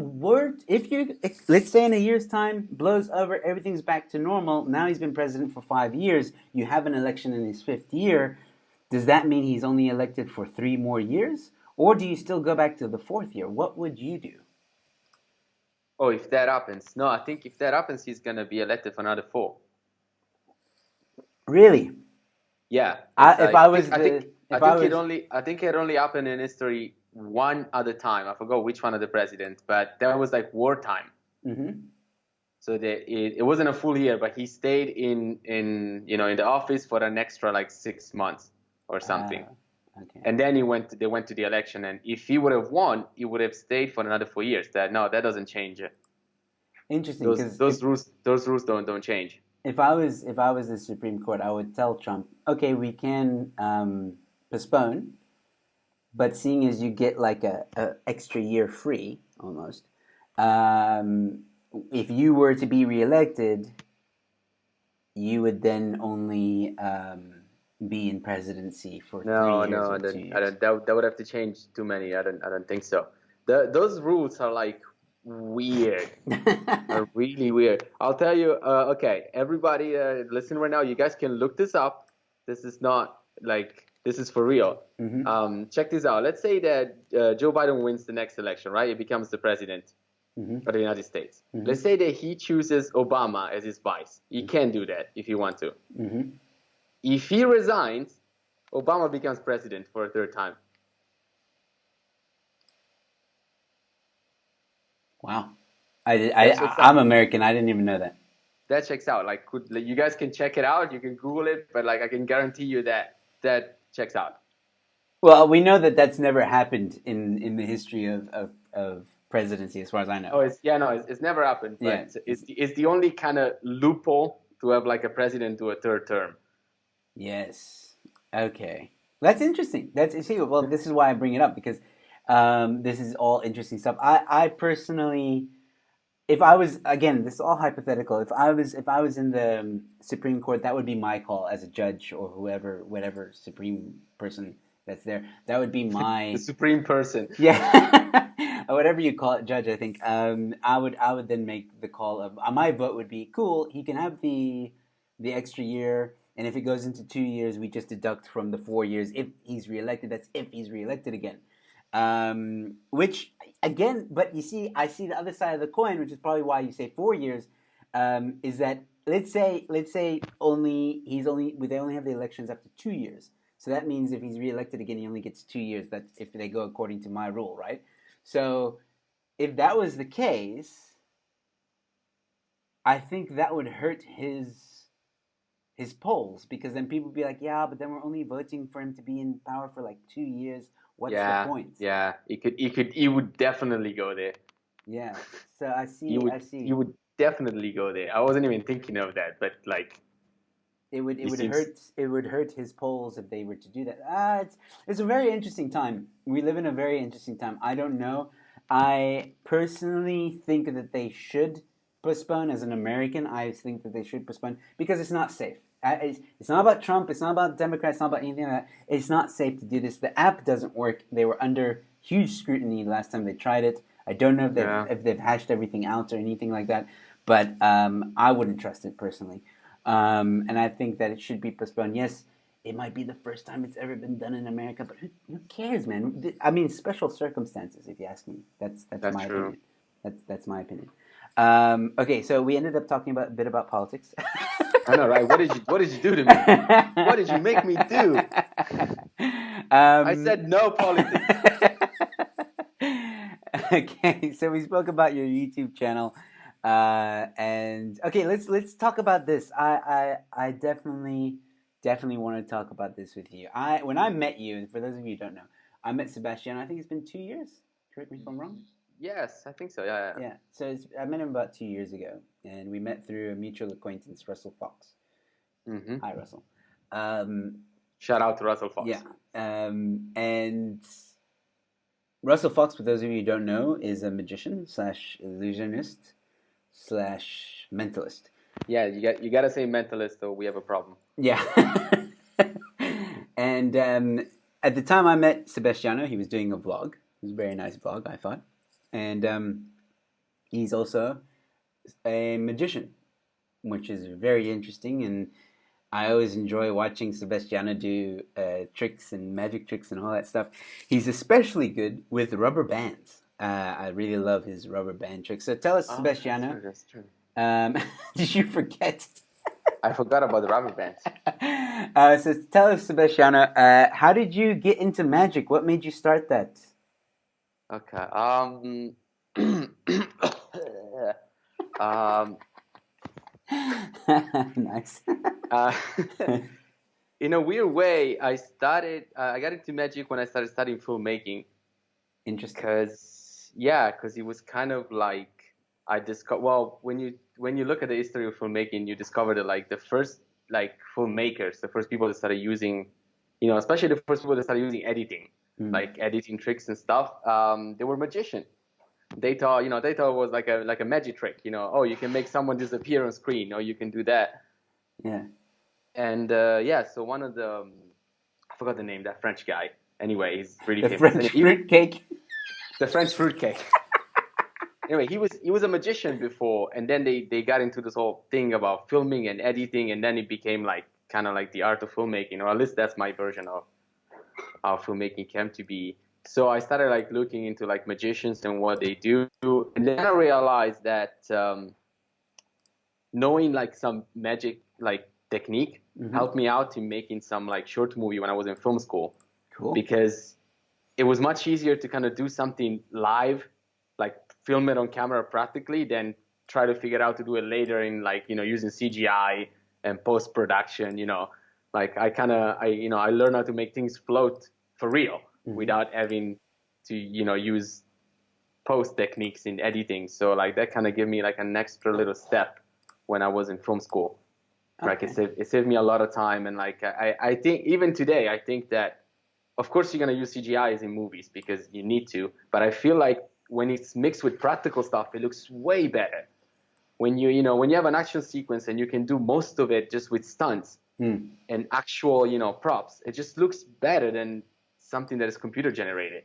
Speaker 1: let's say in a year's time, blows over, everything's back to normal. Now he's been president for 5 years. You have an election in his fifth year. Does that mean he's only elected for 3 more years, Or do you still go back to the fourth year? What would you do?
Speaker 2: Oh, if that happens, no, I think if that happens, he's gonna be elected for another 4.
Speaker 1: Really?
Speaker 2: Yeah, it's
Speaker 1: If
Speaker 2: like
Speaker 1: I was the,
Speaker 2: I
Speaker 1: if I
Speaker 2: think
Speaker 1: was,
Speaker 2: it only happened in history one other time. I forgot which one of the presidents, but that was like wartime.
Speaker 1: mm-hmm.
Speaker 2: So it wasn't a full year, but he stayed in the office for an extra like 6 months or something.
Speaker 1: Okay.
Speaker 2: And then they went to the election, and if he would have won, he would have stayed for another 4 years. That doesn't change it.
Speaker 1: Interesting,
Speaker 2: Those
Speaker 1: because
Speaker 2: those rules those rules don't change.
Speaker 1: if I was the Supreme Court, I would tell Trump, okay, we can postpone, but seeing as you get like a extra year free almost, um, if you were to be reelected, you would then only be in presidency for three
Speaker 2: No,
Speaker 1: years
Speaker 2: no,
Speaker 1: or 2 years.
Speaker 2: that would have to change too many. I don't think so. Those rules are like weird, are really weird. I'll tell you. Okay, everybody, listen right now. You guys can look this up. This is not like this is for real.
Speaker 1: Mm-hmm.
Speaker 2: Check this out. Let's say that Joe Biden wins the next election, right? He becomes the president
Speaker 1: Mm-hmm.
Speaker 2: of the United States.
Speaker 1: Mm-hmm.
Speaker 2: Let's say that he chooses Obama as his vice. He can do that if he wants to.
Speaker 1: Mm-hmm.
Speaker 2: If he resigns, Obama becomes president for a third time.
Speaker 1: Wow.
Speaker 2: That checks
Speaker 1: I'm
Speaker 2: out.
Speaker 1: American. I didn't even know that.
Speaker 2: That checks out. You guys can check it out. You can Google it, but like I can guarantee you that checks out.
Speaker 1: Well, we know that that's never happened in the history of presidency, as far as I know.
Speaker 2: Oh, it's never happened,
Speaker 1: Yeah.
Speaker 2: but it's the only kind of loophole to have like a president do a third term.
Speaker 1: Yes. Okay. That's interesting. That's see. Well, this is why I bring it up because this is all interesting stuff. I personally, if I was again, this is all hypothetical. If I was in the Supreme Court, that would be my call as a judge or whoever, whatever supreme person that's there. That would be
Speaker 2: The
Speaker 1: my
Speaker 2: supreme person.
Speaker 1: yeah, or whatever you call it, judge. I think I would then make the call of my vote would be cool. He can have the extra year, and if it goes into 2 years, we just deduct from the 4 years if he's reelected. That's if he's reelected again. Which again, but you see, I see the other side of the coin, which is probably why you say 4 years. Is that let's say only they only have the elections after 2 years. So that means if he's reelected again, he only gets 2 years. That's if they go according to my rule, right? So if that was the case, I think that would hurt his polls because then people would be like, yeah, but then we're only voting for him to be in power for like 2 years. What's the
Speaker 2: Yeah,
Speaker 1: point?
Speaker 2: yeah. He would definitely go there.
Speaker 1: Yeah. So I
Speaker 2: You
Speaker 1: see.
Speaker 2: would
Speaker 1: I see.
Speaker 2: you would definitely go there. I wasn't even thinking of that, but like
Speaker 1: It
Speaker 2: he
Speaker 1: would
Speaker 2: seems.
Speaker 1: hurt his polls if they were to do that. It's a very interesting time. We live in a very interesting time. I don't know. I personally think that they should postpone. As an American, I think that they should postpone because it's not safe. It's not about Trump. It's not about Democrats. It's not about anything like that. It's not safe to do this. The app doesn't work. They were under huge scrutiny last time they tried it. I don't know
Speaker 2: Yeah.
Speaker 1: if they've hashed everything out or anything like that, but I wouldn't trust it personally. And I think that it should be postponed. Yes, it might be the first time it's ever been done in America, but who cares, man? I mean, special circumstances, if you ask me. That's
Speaker 2: That's
Speaker 1: my
Speaker 2: true.
Speaker 1: opinion. That's my opinion. Okay, so we ended up talking about a bit about politics.
Speaker 2: I know, right? What did you do to me? What did you make me do? I said no politics.
Speaker 1: Okay, so we spoke about your YouTube channel, and okay, let's talk about this. I definitely want to talk about this with you. When I met you, and for those of you who don't know, I met Sebastiano. I think it's been 2 years. Correct me if I'm wrong.
Speaker 2: Yes, I think so. Yeah, yeah.
Speaker 1: Yeah, so I met him about 2 years ago, and we met through a mutual acquaintance, Russell Fox.
Speaker 2: Mm-hmm.
Speaker 1: Hi, Russell. Um,
Speaker 2: Shout out to Russell Fox.
Speaker 1: yeah, and Russell Fox, for those of you who don't know, is a magician slash illusionist slash mentalist.
Speaker 2: Yeah, you gotta say mentalist, or we have a problem.
Speaker 1: Yeah. And at the time I met Sebastiano, he was doing a vlog. It was a very nice vlog, I thought. And he's also a magician, which is very interesting. And I always enjoy watching Sebastiano do tricks and magic tricks and all that stuff. He's especially good with rubber bands. I really love his rubber band tricks. So tell us,
Speaker 2: Oh, that's
Speaker 1: Sebastiano,
Speaker 2: true. That's true.
Speaker 1: did you forget?
Speaker 2: I forgot about the rubber bands.
Speaker 1: So tell us, Sebastiano, how did you get into magic? What made you start that?
Speaker 2: Okay. Um,
Speaker 1: Nice.
Speaker 2: uh, in a weird way, I got into magic when I started studying filmmaking.
Speaker 1: Interesting.
Speaker 2: Because it was kind of like I discovered. Well, when you look at the history of filmmaking, you discover that like the first like filmmakers, the first people that started using, especially the first people that started using editing,
Speaker 1: Mm.
Speaker 2: like editing tricks and stuff. They were magicians. They thought it was like a magic trick. Oh, you can make someone disappear on screen, or you can do that.
Speaker 1: Yeah.
Speaker 2: And so one of the I forgot the name, that French guy. Anyway, he's really
Speaker 1: The
Speaker 2: famous.
Speaker 1: French
Speaker 2: Anyway,
Speaker 1: fruitcake.
Speaker 2: the French fruitcake. Anyway, he was a magician before, and then they got into this whole thing about filming and editing, and then it became like kind of like the art of filmmaking, or at least that's my version of how filmmaking came to be. So I started like looking into like magicians and what they do, and then I realized that knowing like some magic like technique
Speaker 1: Hmm.
Speaker 2: helped me out in making some like short movie when I was in film school,
Speaker 1: Cool.
Speaker 2: because it was much easier to kind of do something live, like film it on camera practically, than try to figure out to do it later in like using CGI and post production. Like I learned how to make things float for real
Speaker 1: Hmm.
Speaker 2: without having to use post techniques in editing. So like that kind of gave me like an extra little step when I was in film school. Like
Speaker 1: Okay.
Speaker 2: it saved me a lot of time, and like I think even today I think that of course you're gonna use CGIs in movies because you need to, but I feel like when it's mixed with practical stuff, it looks way better. When you have an action sequence and you can do most of it just with stunts
Speaker 1: Hmm.
Speaker 2: and actual props, it just looks better than something that is computer generated.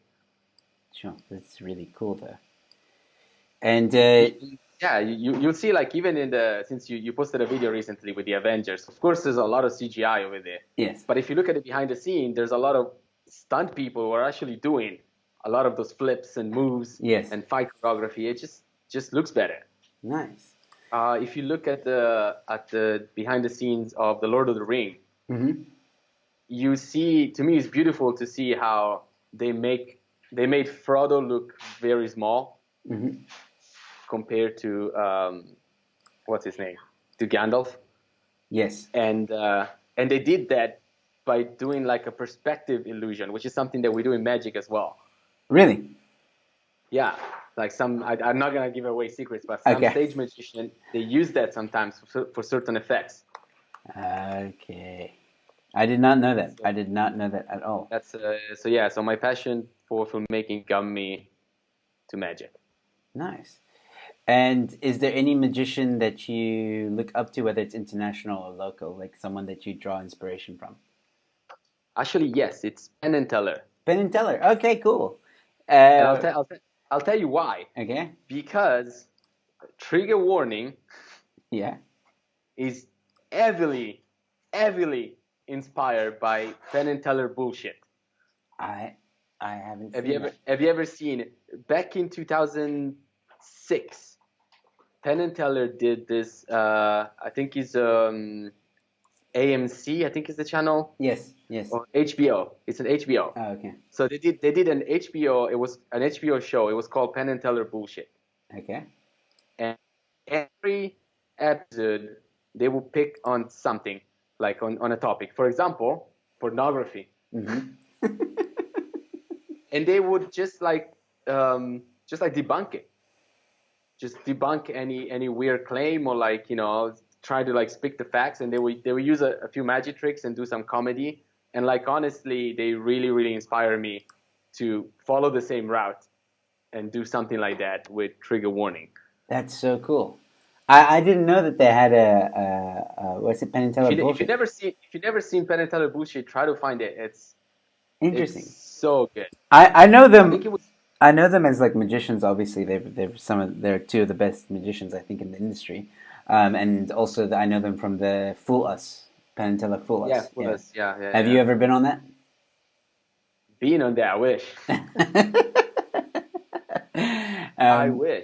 Speaker 1: Sure. That's really cool, though. And
Speaker 2: Yeah, you'll see like even in the since you posted a video recently with the Avengers, of course there's a lot of CGI over there.
Speaker 1: yes,
Speaker 2: But if you look at it behind the scene, there's a lot of stunt people who are actually doing a lot of those flips and moves
Speaker 1: yes,
Speaker 2: and fight choreography. It just looks better.
Speaker 1: nice.
Speaker 2: If you look at the behind the scenes of the Lord of the Ring,
Speaker 1: Hmm.
Speaker 2: you see, to me it's beautiful to see how they made Frodo look very small
Speaker 1: Hmm.
Speaker 2: compared to what's his name, to Gandalf,
Speaker 1: Yes.
Speaker 2: and they did that by doing like a perspective illusion, which is something that we do in magic as well.
Speaker 1: Really?
Speaker 2: Yeah, like I'm not gonna give away secrets, but some
Speaker 1: Okay.
Speaker 2: stage magician they use that sometimes for certain effects.
Speaker 1: Okay. I did not know that.
Speaker 2: So
Speaker 1: I did not know that at all.
Speaker 2: so my passion for filmmaking got me to magic.
Speaker 1: Nice. And is there any magician that you look up to, whether it's international or local, like someone that you draw inspiration from?
Speaker 2: Actually, yes, it's Penn and Teller,
Speaker 1: Penn and Teller. Okay, cool.
Speaker 2: and
Speaker 1: Uh,
Speaker 2: I'll tell you why.
Speaker 1: okay.
Speaker 2: Because trigger warning
Speaker 1: Yeah.
Speaker 2: is heavily, heavily inspired by Penn and Teller bullshit.
Speaker 1: I I haven't
Speaker 2: Have you
Speaker 1: seen
Speaker 2: ever
Speaker 1: that.
Speaker 2: have you ever seen back in 2006? Penn and Teller did this. I think it's AMC. I think is the channel,
Speaker 1: Yes. Yes.
Speaker 2: or HBO. It's an HBO.
Speaker 1: Oh, okay.
Speaker 2: So they did an HBO. It was an HBO show. It was called Penn and Teller Bullshit.
Speaker 1: Okay.
Speaker 2: And every episode they will pick on something, like on a topic. For example, pornography,
Speaker 1: Mm-hmm.
Speaker 2: and they would just like debunk it, just debunk any weird claim, or like try to like speak the facts, and they would use a few magic tricks and do some comedy, and like honestly they really inspire me to follow the same route and do something like that with trigger warning.
Speaker 1: That's so cool. I didn't know that they had a what's it, Penn and Teller bullshit.
Speaker 2: If you never seen Penn and Teller Bullshit, try to find it. It's
Speaker 1: Interesting.
Speaker 2: so good.
Speaker 1: I know
Speaker 2: I think
Speaker 1: them.
Speaker 2: it was
Speaker 1: I know them as like magicians. Obviously, they're two of the best magicians I think in the industry, and also I know them from the Fool Us. Penn and Teller Fool
Speaker 2: Yeah,
Speaker 1: Us. Yeah.
Speaker 2: Willis. Yeah, yeah,
Speaker 1: Have you
Speaker 2: yeah.
Speaker 1: ever been on that?
Speaker 2: Being on there, I wish. I
Speaker 1: um,
Speaker 2: wish.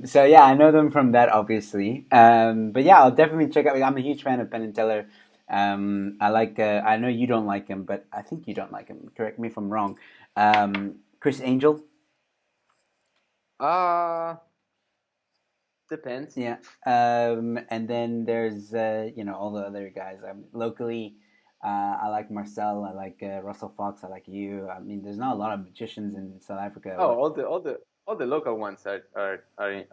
Speaker 1: so yeah, I know them from that, obviously. But yeah, I'll definitely check out. I'm a huge fan of Penn and Teller. I like. I know you don't like him, but I think you don't like him. Correct me if I'm wrong. Chris Angel.
Speaker 2: Uh, Depends.
Speaker 1: Yeah. And then there's all the other guys. Locally, I like Marcel. I like Russell Fox. I like you. I mean, there's not a lot of magicians in South Africa.
Speaker 2: Oh, all the local ones are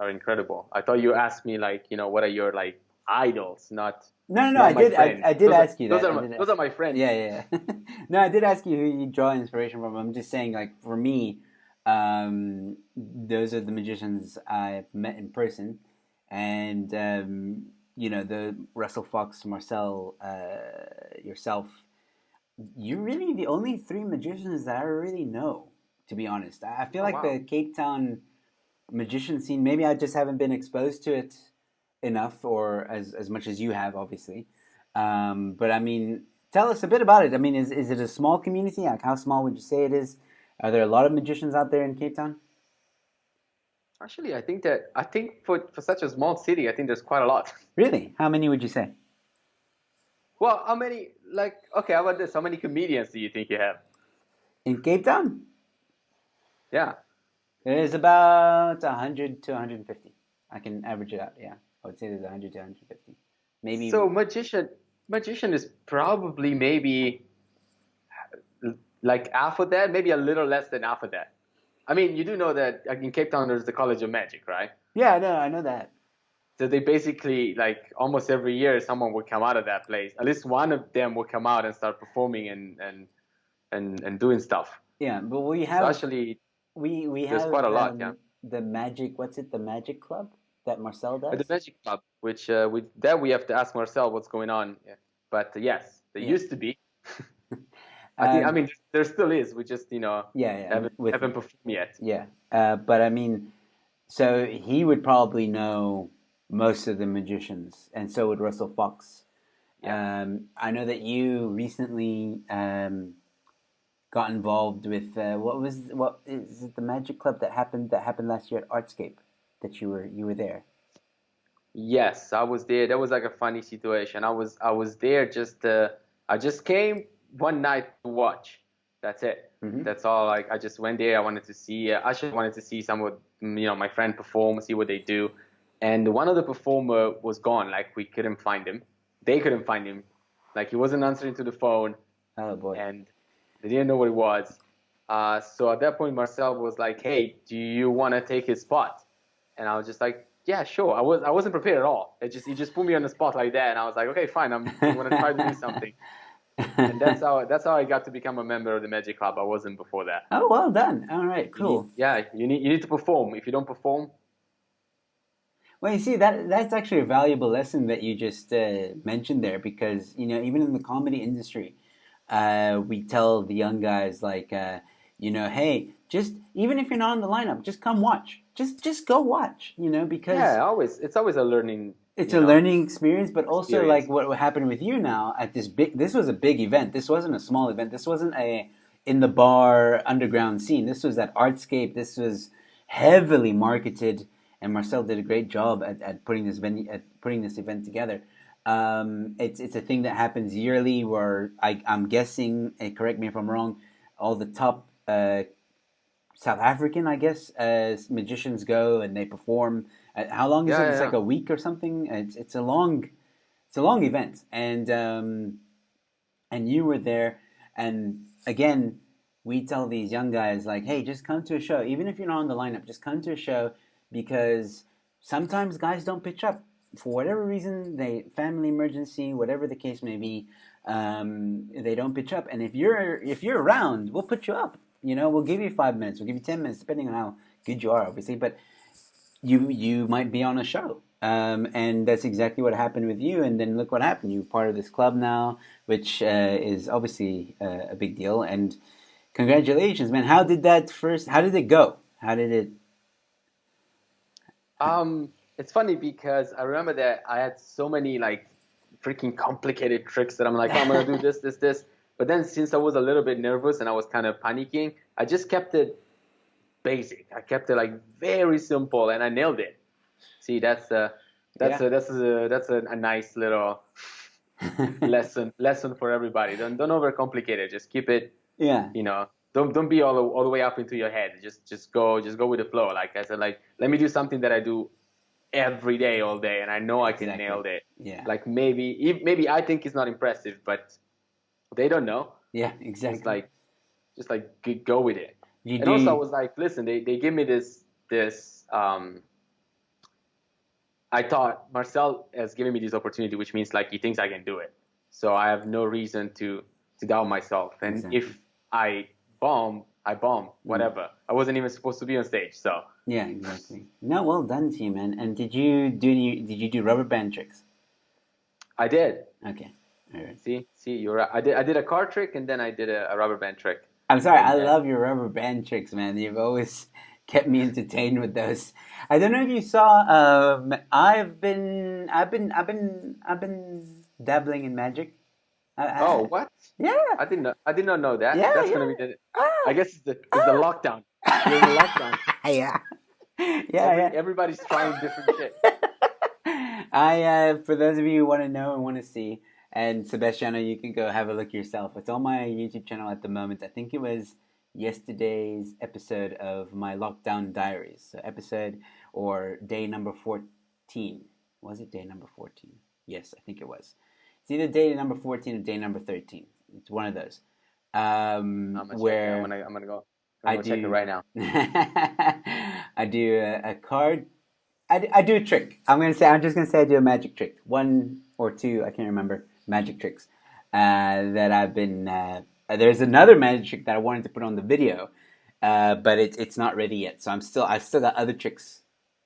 Speaker 2: incredible. I thought you asked me like, what are your like idols, not
Speaker 1: No, no, no.
Speaker 2: not
Speaker 1: I
Speaker 2: my
Speaker 1: did.
Speaker 2: friends.
Speaker 1: I did ask you
Speaker 2: Those
Speaker 1: that.
Speaker 2: are
Speaker 1: I
Speaker 2: my,
Speaker 1: did
Speaker 2: those
Speaker 1: ask.
Speaker 2: are my friends.
Speaker 1: Yeah, yeah. Yeah. No, I did ask you who you draw inspiration from. I'm just saying, like for me, those are the magicians I've met in person, and the Russell Fox, Marcel, yourself. You're really the only three magicians that I really know, to be honest. I feel
Speaker 2: Oh
Speaker 1: like
Speaker 2: wow.
Speaker 1: the Cape Town magician scene, maybe I just haven't been exposed to it enough or as much as you have, obviously. But I mean, tell us a bit about it. I mean, is it a small community? Like, how small would you say it is? Are there a lot of magicians out there in Cape Town?
Speaker 2: Actually, I think for such a small city, I think there's quite a lot.
Speaker 1: Really? How many would you say?
Speaker 2: Well, how many like okay, how about this? How many comedians do you think you have?
Speaker 1: In Cape Town?
Speaker 2: Yeah.
Speaker 1: There's about 100 to 150. I can average it out, yeah. I would say there's 100 to 150. Maybe.
Speaker 2: So magician is probably maybe like half of that, maybe a little less than half of that. I mean, you do know that like, in Cape Town there's the College of Magic, right?
Speaker 1: Yeah, I know that.
Speaker 2: So they basically like almost every year someone would come out of that place. At least one of them would come out and start performing and doing stuff.
Speaker 1: Yeah, but
Speaker 2: So actually,
Speaker 1: we
Speaker 2: there's quite
Speaker 1: have
Speaker 2: a lot, yeah.
Speaker 1: the Magic. What's it? The Magic Club that Marcel
Speaker 2: But the
Speaker 1: does.
Speaker 2: Magic Club, which we have to ask Marcel what's going on. Yeah. But yes, there
Speaker 1: Yeah.
Speaker 2: used to be. I
Speaker 1: Um.
Speaker 2: mean, there still is. We just
Speaker 1: Yeah. Yeah. With
Speaker 2: haven't performed yet.
Speaker 1: yeah. But I mean, so he would probably know most of the magicians, and so would Russell Fox.
Speaker 2: Yeah.
Speaker 1: I know that you recently got involved with what is it, the Magic Club that happened last year at Artscape that you were there.
Speaker 2: Yes, I was there. That was like a funny situation. I was there just I just came one night to watch. That's it.
Speaker 1: Mm-hmm.
Speaker 2: That's all. Like I just went there. I wanted to see. I just wanted to see some of my friend perform, see what they do. And one of the performer was gone. Like we couldn't find him. They couldn't find him. Like he wasn't answering to the phone,
Speaker 1: Oh boy.
Speaker 2: and they didn't know what it was. So at that point, Marcel was like, "Hey, do you want to take his spot?" And I was just like, "Yeah, sure." I wasn't prepared at all. He just put me on the spot like that, and I was like, "Okay, fine. I'm gonna try to do something." And that's how I got to become a member of the Magic Club. I wasn't before that.
Speaker 1: Oh, well done. All right, cool.
Speaker 2: You need to perform. If you don't perform,
Speaker 1: Well, you see that's actually a valuable lesson that you just mentioned there, because even in the comedy industry, we tell the young guys like, hey, just even if you're not in the lineup, just come watch. Just go watch. Because
Speaker 2: yeah, always it's always a learning,
Speaker 1: it's a learning experience, but also like
Speaker 2: experience.
Speaker 1: what happened with you now at this big. This was a big event. This wasn't a small event. This wasn't a in the bar underground scene. This was at Artscape. This was heavily marketed, and Marcel did a great job at putting this event together. It's a thing that happens yearly, where I'm guessing, correct me if I'm wrong, all the top South African, I guess, magicians go and they perform. How long is
Speaker 2: Yeah,
Speaker 1: it?
Speaker 2: yeah,
Speaker 1: It's like
Speaker 2: yeah.
Speaker 1: a week or something. It's a long event, and you were there. And again, we tell these young guys like, hey, just come to a show, even if you're not on the lineup. Just come to a show, because sometimes guys don't pitch up for whatever reason. They family emergency, whatever the case may be. They don't pitch up, and if you're around, we'll put you up. We'll give you 5 minutes, we'll give you 10 minutes, depending on how good you are, obviously. But you might be on a show. And that's exactly what happened with you. And then look what happened. You're part of this club now, which is obviously a big deal. And congratulations, man. How did it go? How did it?
Speaker 2: It's funny because I remember that I had so many like freaking complicated tricks that I'm like, oh, I'm gonna do this, this, this. But then since I was a little bit nervous and I was kind of panicking, I just kept it basic. I kept it like very simple, and I nailed it. See, that's a nice little lesson for everybody. Don't overcomplicate it. Just keep it.
Speaker 1: Yeah.
Speaker 2: Don't be all the way up into your head. Just go with the flow. Like I said, like let me do something that I do every day, all day, and I know I can nail it.
Speaker 1: Yeah.
Speaker 2: Like maybe I think it's not impressive, but they don't know.
Speaker 1: Yeah, exactly.
Speaker 2: Just like go with it.
Speaker 1: You
Speaker 2: And also I
Speaker 1: do.
Speaker 2: was like, listen, they give me this. I thought Marcel has given me this opportunity, which means like he thinks I can do it. So I have no reason to doubt myself. And
Speaker 1: Exactly.
Speaker 2: if I bomb, I bomb. Whatever. I wasn't even supposed to be on stage, so.
Speaker 1: Yeah, exactly. No, well done to you, man. And did you do rubber band tricks?
Speaker 2: I did.
Speaker 1: Okay. All right.
Speaker 2: See, you're right. I did a card trick and then I did a rubber band trick.
Speaker 1: I'm sorry, I
Speaker 2: And
Speaker 1: love your rubber band tricks, man. You've always kept me entertained with those. I don't know if you saw. I've been dabbling in magic.
Speaker 2: oh, what?
Speaker 1: Yeah,
Speaker 2: I did not know that.
Speaker 1: yeah,
Speaker 2: That's
Speaker 1: yeah.
Speaker 2: gonna be the. I
Speaker 1: Ah,
Speaker 2: guess it's the
Speaker 1: ah.
Speaker 2: lockdown. We're in the lockdown.
Speaker 1: Yeah, yeah,
Speaker 2: Everybody's trying different shit.
Speaker 1: for those of you who want to know and want to see, and Sebastiano, you can go have a look yourself. It's on my YouTube channel at the moment. I think it was yesterday's episode of my lockdown diaries. So episode or day number 14. Was it day number 14? Yes, I think it was. It's either day number 14 or day number 13. It's one of those.
Speaker 2: I'm gonna check it.
Speaker 1: Where
Speaker 2: I'm gonna go.
Speaker 1: I
Speaker 2: Check it
Speaker 1: do
Speaker 2: right now.
Speaker 1: I do a card. I do a trick. I'm just gonna say I do a magic trick. One or two, I can't remember, magic tricks that I've been. There's another magic trick that I wanted to put on the video, but it's not ready yet. So I've still got other tricks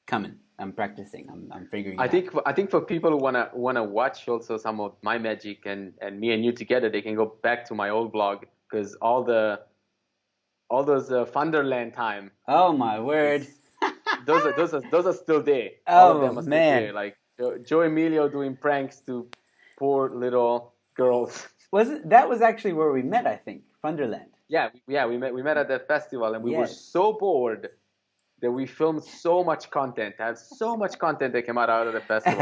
Speaker 1: coming. I'm practicing. I'm figuring it out.
Speaker 2: I think for people who wanna watch also some of my magic and me and you together, they can go back to my old blog because all those Thunderland time.
Speaker 1: Oh my word!
Speaker 2: Those are still there. All of
Speaker 1: Oh
Speaker 2: them are still there.
Speaker 1: man!
Speaker 2: Like Joe Emilio doing pranks to poor little girls.
Speaker 1: That was actually where we met? I think Thunderland.
Speaker 2: Yeah, we met at that festival and we were
Speaker 1: Yes.
Speaker 2: so bored that we filmed so much content. I have so much content that came out of the festival.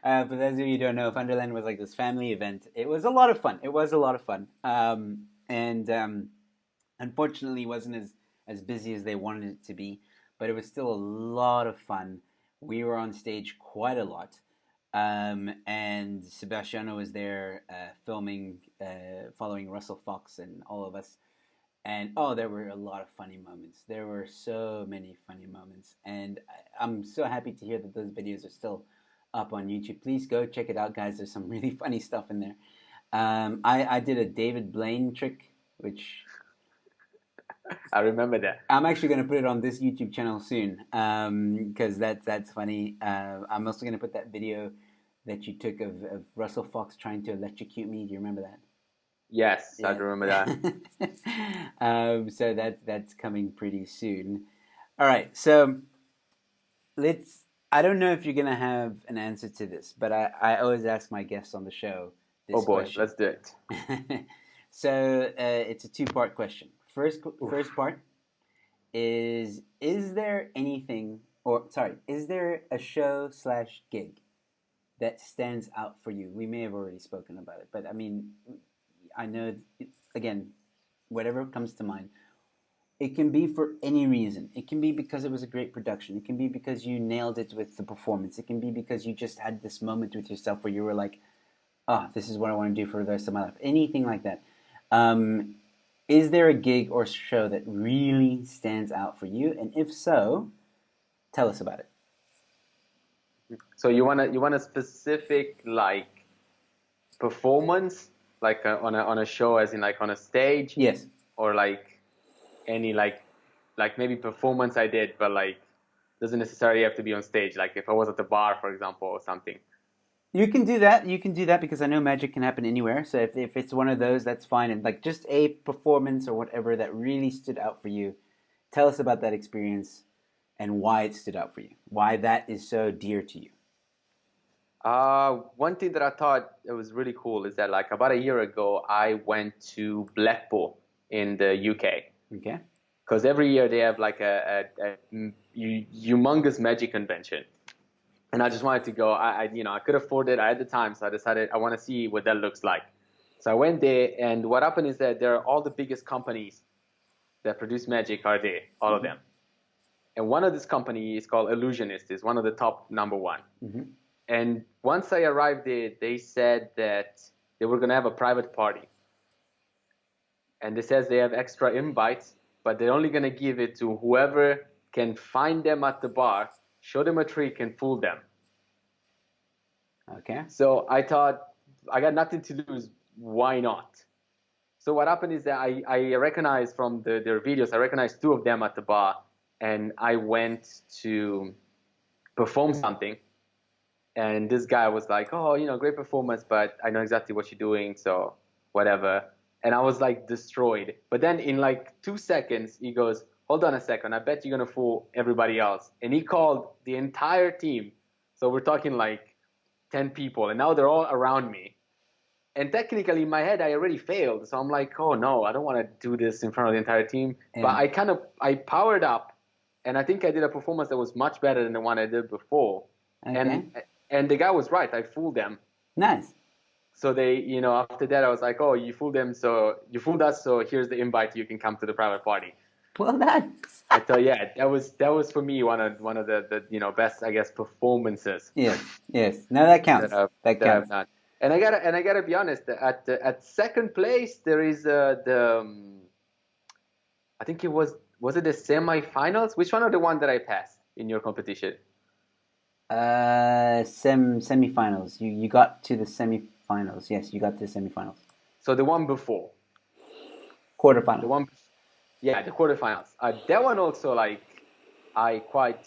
Speaker 1: For those of you who don't know, Thunderland was like this family event. It was a lot of fun. It was a lot of fun. And unfortunately, it wasn't as busy as they wanted it to be, but it was still a lot of fun. We were on stage quite a lot. And Sebastiano was there filming, following Russell Fox and all of us. And oh, there were a lot of funny moments. There were so many funny moments. And I'm so happy to hear that those videos are still up on YouTube. Please go check it out, guys. There's some really funny stuff in there. I did a David Blaine trick, which
Speaker 2: I remember that.
Speaker 1: I'm actually going to put it on this YouTube channel soon because that's funny. I'm also going to put that video that you took of Russell Fox trying to electrocute me. Do you remember that?
Speaker 2: Yes,
Speaker 1: Yeah.
Speaker 2: I do remember that.
Speaker 1: So that's coming pretty soon. All right, so let's. I don't know if you're gonna have an answer to this, but I always ask my guests on the show this
Speaker 2: Oh boy,
Speaker 1: question.
Speaker 2: let's do it.
Speaker 1: So it's a two-part question. First part is there anything, or sorry, is there a show / gig that stands out for you? We may have already spoken about it, but I mean, I know, again, whatever comes to mind. It can be for any reason. It can be because it was a great production. It can be because you nailed it with the performance. It can be because you just had this moment with yourself where you were like, oh, this is what I want to do for the rest of my life. Anything like that. Is there a gig or show that really stands out for you? And if so, tell us about it.
Speaker 2: So you want a specific like performance, like on a show, as in like on a stage?
Speaker 1: Yes.
Speaker 2: Or like any like maybe performance I did, but like doesn't necessarily have to be on stage. Like if I was at the bar, for example, or something.
Speaker 1: You can do that. You can do that because I know magic can happen anywhere. So if it's one of those, that's fine. And like just a performance or whatever that really stood out for you, tell us about that experience and why it stood out for you. Why that is so dear to you.
Speaker 2: One thing that I thought it was really cool is that like about a year ago, I went to Blackpool in the UK
Speaker 1: Okay.
Speaker 2: because every year they have like a humongous magic convention, and I just wanted to go. I could afford it. I had the time, so I decided I want to see what that looks like. So I went there, and what happened is that there are all the biggest companies that produce magic are there, all of them. And one of these companies is called Illusionist, is one of the top number one.
Speaker 1: Mm-hmm.
Speaker 2: And once I arrived there, they said that they were gonna have a private party, and they says they have extra invites, but they're only gonna give it to whoever can find them at the bar, show them a trick, and fool them.
Speaker 1: Okay.
Speaker 2: So I thought I got nothing to lose. Why not? So what happened is that I recognized from their videos, I recognized two of them at the bar, and I went to perform something. And this guy was like, "Oh, great performance, but I know exactly what you're doing, so whatever." And I was like destroyed. But then in like 2 seconds, he goes, "Hold on a second. I bet you're gonna fool everybody else." And he called the entire team. So we're talking like 10 people, and now they're all around me. And technically, in my head, I already failed. So I'm like, "Oh no, I don't want to do this in front of the entire team." But
Speaker 1: Yeah.
Speaker 2: I powered up, and I think I did a performance that was much better than the one I did before.
Speaker 1: Okay.
Speaker 2: And the guy was right. I fooled them.
Speaker 1: Nice.
Speaker 2: So they, after that, I was like, "Oh, you fooled them. So you fooled us. So here's the invite. You can come to the private party."
Speaker 1: Well done.
Speaker 2: I thought, yeah, that was for me one of the best, I guess, performances
Speaker 1: Yes. Yes. No, that
Speaker 2: that
Speaker 1: counts.
Speaker 2: I've
Speaker 1: That
Speaker 2: that I've
Speaker 1: counts.
Speaker 2: done. And I gotta be honest. At second place, there is the I think was it the semifinals? Which one are the one that I passed in your competition?
Speaker 1: Semifinals. You got to the semifinals. Yes, you got to the semifinals.
Speaker 2: So the one before, the
Speaker 1: Quarterfinal.
Speaker 2: one, yeah, the quarterfinals. That one also, like, I quite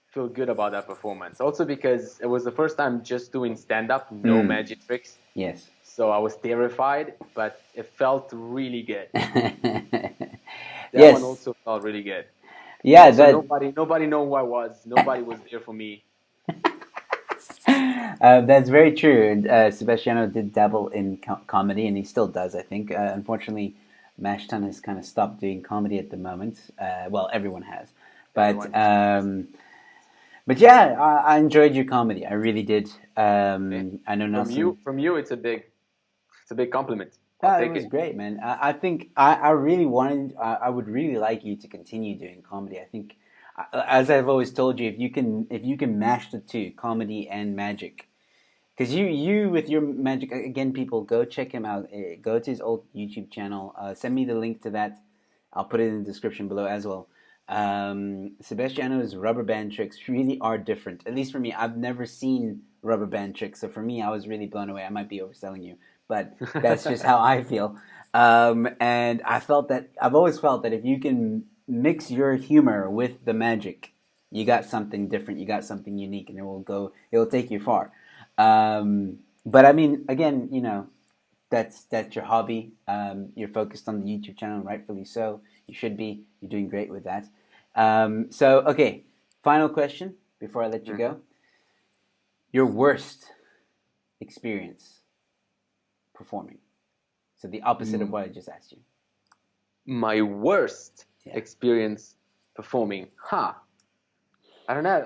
Speaker 2: feel good about that performance. Also because it was the first time just doing stand up, no
Speaker 1: Mm.
Speaker 2: magic tricks.
Speaker 1: Yes.
Speaker 2: So I was terrified, but it felt really good. That one
Speaker 1: Yes.
Speaker 2: also felt really good.
Speaker 1: Yeah.
Speaker 2: Also,
Speaker 1: That.
Speaker 2: nobody knew who I was. Nobody was there for me.
Speaker 1: That's very true. And Sebastiano did dabble in comedy, and he still does, I think. Unfortunately, Mashton has kind of stopped doing comedy at the moment. Well, everyone has, but
Speaker 2: Everyone.
Speaker 1: um, but yeah, I enjoyed your comedy. I really did.
Speaker 2: Okay.
Speaker 1: I know
Speaker 2: From
Speaker 1: Nelson.
Speaker 2: you, it's a big compliment. I'll
Speaker 1: Yeah, it
Speaker 2: take
Speaker 1: was
Speaker 2: it.
Speaker 1: great, man. I think I really wanted. I would really like you to continue doing comedy. I think, as I've always told you, if you can mash the two, comedy and magic, because you with your magic again, people go check him out. Go to his old YouTube channel. Send me the link to that. I'll put it in the description below as well. Sebastiano's rubber band tricks really are different. At least for me, I've never seen rubber band tricks, so for me, I was really blown away. I might be overselling you, but that's just how I feel. And I've always felt that if you can mix your humor with the magic, you got something different. You got something unique, and It will take you far. But I mean, again, that's your hobby. You're focused on the YouTube channel, rightfully so. You should be. You're doing great with that. So, okay, final question before I let you
Speaker 2: Mhm.
Speaker 1: go. Your worst experience performing. So the opposite of
Speaker 2: Mm,
Speaker 1: what I just asked you.
Speaker 2: My worst
Speaker 1: Yeah.
Speaker 2: experience performing. Huh. I don't know.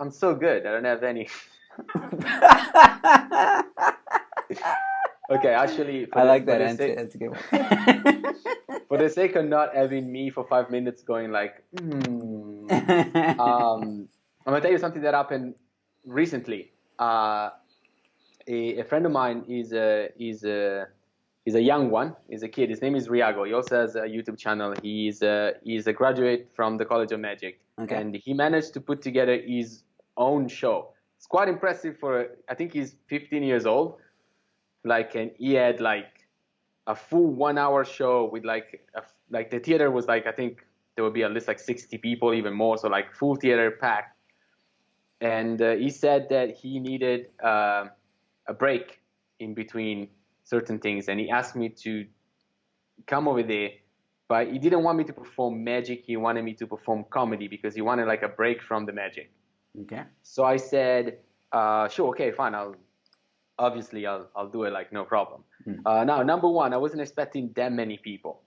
Speaker 2: I'm so good. I don't have any. Okay, actually,
Speaker 1: I like that answer. That's a good
Speaker 2: for the sake of not having me for 5 minutes going like,
Speaker 1: one.
Speaker 2: I'm gonna tell you something that happened recently. A friend of mine is a young one. He's a kid. His name is Riago. He also has a YouTube channel. He's a graduate from the College of Magic,
Speaker 1: Okay.
Speaker 2: and he managed to put together his own show. It's quite impressive for. I think he's 15 years old. Like, and he had like a full 1 hour show with like the theater was like, I think there would be at least like 60 people, even more. So like full theater packed. And he said that he needed a break in between certain things, and he asked me to come over there, but he didn't want me to perform magic. He wanted me to perform comedy because he wanted like a break from the magic.
Speaker 1: Okay.
Speaker 2: So I said, Sure, okay, fine. I'll do it, like, no problem. Now, number one, I wasn't expecting that many people.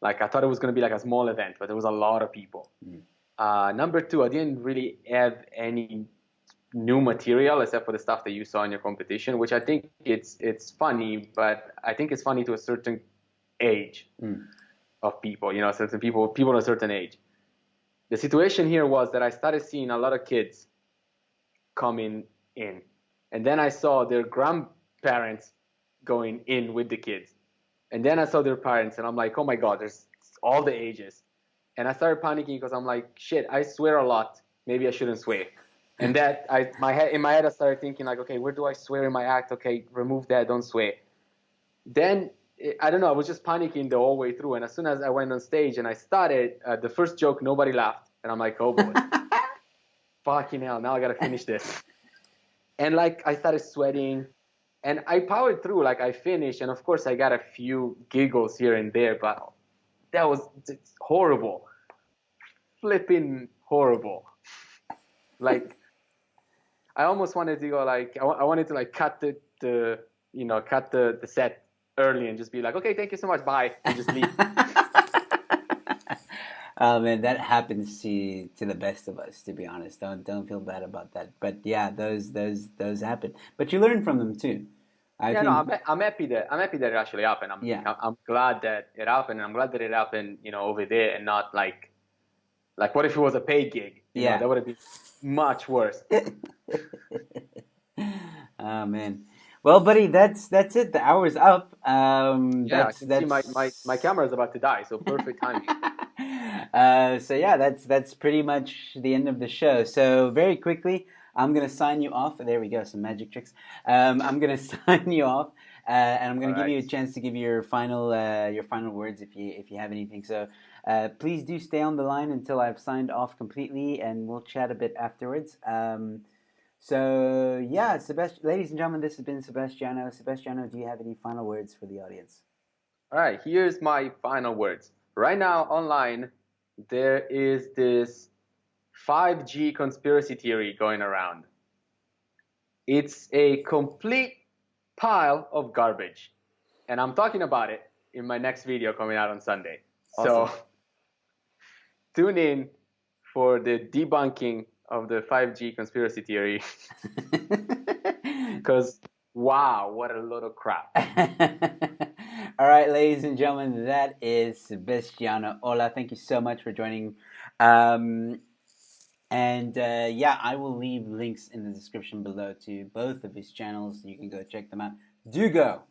Speaker 2: Like, I thought it was going to be like a small event, but there was a lot of people. Number two, I didn't really have any new material except for the stuff that you saw in your competition, which I think it's funny, but I think it's funny to a certain age of people, certain people at a certain age. The situation here was that I started seeing a lot of kids coming in, and then I saw their grandparents going in with the kids, and then I saw their parents, and I'm like, oh my God, there's all the ages. And I started panicking because I'm like, shit, I swear a lot. Maybe I shouldn't swear. And that in my head I started thinking like, okay, where do I swear in my act? Okay, remove that, don't swear. Then I don't know, I was just panicking the whole way through. And as soon as I went on stage and I started, the first joke, nobody laughed, and I'm like, oh boy, fucking hell, now I gotta finish this. And like I started sweating, and I powered through. Like I finished, and of course I got a few giggles here and there, but that was horrible, flipping horrible. Like I almost wanted to go like I wanted to like cut the set early and just be like, okay, thank you so much, bye, and just leave.
Speaker 1: Oh man, that happens to the best of us. To be honest, don't feel bad about that. But yeah, those happen. But you learn from them too. I
Speaker 2: Yeah,
Speaker 1: think.
Speaker 2: no, I'm happy that it actually happened. I'm glad that it happened, and I'm glad that it happened, over there and not like what if it was a paid gig?
Speaker 1: Yeah.
Speaker 2: That would have been much worse.
Speaker 1: Oh man. Well, buddy, that's it. The hour's up.
Speaker 2: Yeah, I can see
Speaker 1: that's
Speaker 2: my camera is about to die, so perfect timing.
Speaker 1: So yeah, that's pretty much the end of the show. So very quickly, I'm gonna sign you off. There we go, some magic tricks. I'm gonna sign you off, and I'm gonna
Speaker 2: All
Speaker 1: give you a
Speaker 2: right.
Speaker 1: chance to give your final words if you have anything. So please do stay on the line until I've signed off completely, and we'll chat a bit afterwards. So yeah, ladies and gentlemen, this has been Sebastiano. Sebastiano, do you have any final words for the audience?
Speaker 2: All right, here's my final words. Right now, online, there is this 5G conspiracy theory going around. It's a complete pile of garbage. And I'm talking about it in my next video coming out on Sunday.
Speaker 1: Awesome.
Speaker 2: So tune in for the debunking of the 5G conspiracy theory. Because, wow, what a load of crap.
Speaker 1: All right, ladies and gentlemen, that is Sebastiano Olla. Thank you so much for joining. Yeah, I will leave links in the description below to both of his channels. You can go check them out. Do go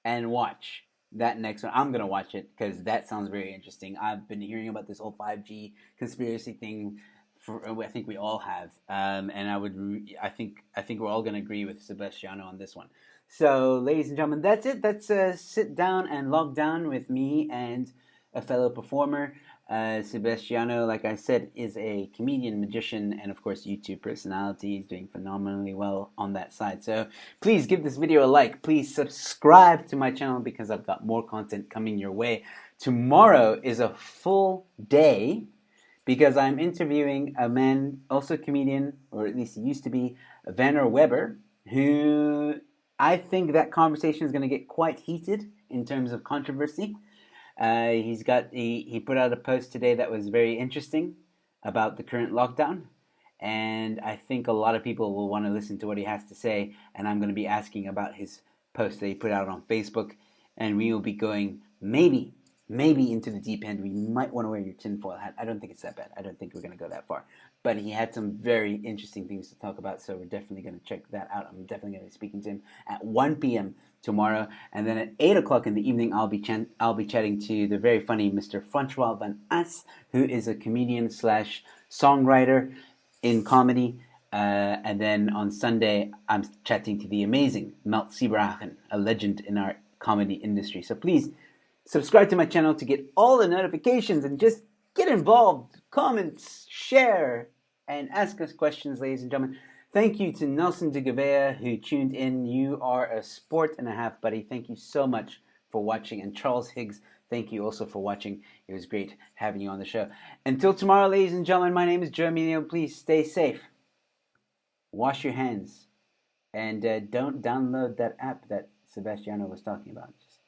Speaker 1: and watch that next one. I'm gonna watch it because that sounds very interesting. I've been hearing about this whole 5G conspiracy thing. I think we all have, and I think we're all gonna agree with Sebastiano on this one. So, ladies and gentlemen, that's it. That's Sit Down and Lock Down with me and a fellow performer. Sebastiano, like I said, is a comedian, magician, and of course YouTube personality. He's doing phenomenally well on that side. So please give this video a like. Please subscribe to my channel because I've got more content coming your way. Tomorrow is a full day because I'm interviewing a man, also a comedian, or at least he used to be, Vanner Weber, who I think that conversation is going to get quite heated in terms of controversy. He put out a post today that was very interesting about the current lockdown, and I think a lot of people will want to listen to what he has to say. And I'm going to be asking about his post that he put out on Facebook, and we will be going maybe into the deep end. We might want to wear your tinfoil hat. I don't think it's that bad. I don't think we're going to go that far. But he had some very interesting things to talk about, so we're definitely going to check that out. I'm definitely going to be speaking to him at 1 p.m. tomorrow, and then at 8 o'clock in the evening, I'll be chatting to the very funny Mr. Francois Van As, who is a comedian slash songwriter in comedy. And then on Sunday, I'm chatting to the amazing Melt Siebrachen, a legend in our comedy industry. So please subscribe to my channel to get all the notifications and just get involved, comments, share, and ask us questions, ladies and gentlemen. Thank you to Nelson de Gavea who tuned in. You are a sport and a half, buddy. Thank you so much for watching. And Charles Higgs, thank you also for watching. It was great having you on the show. Until tomorrow, ladies and gentlemen, my name is Joe Emilio. Please stay safe. Wash your hands, and don't download that app that Sebastiano was talking about. Just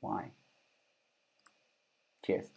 Speaker 1: why? Cheers.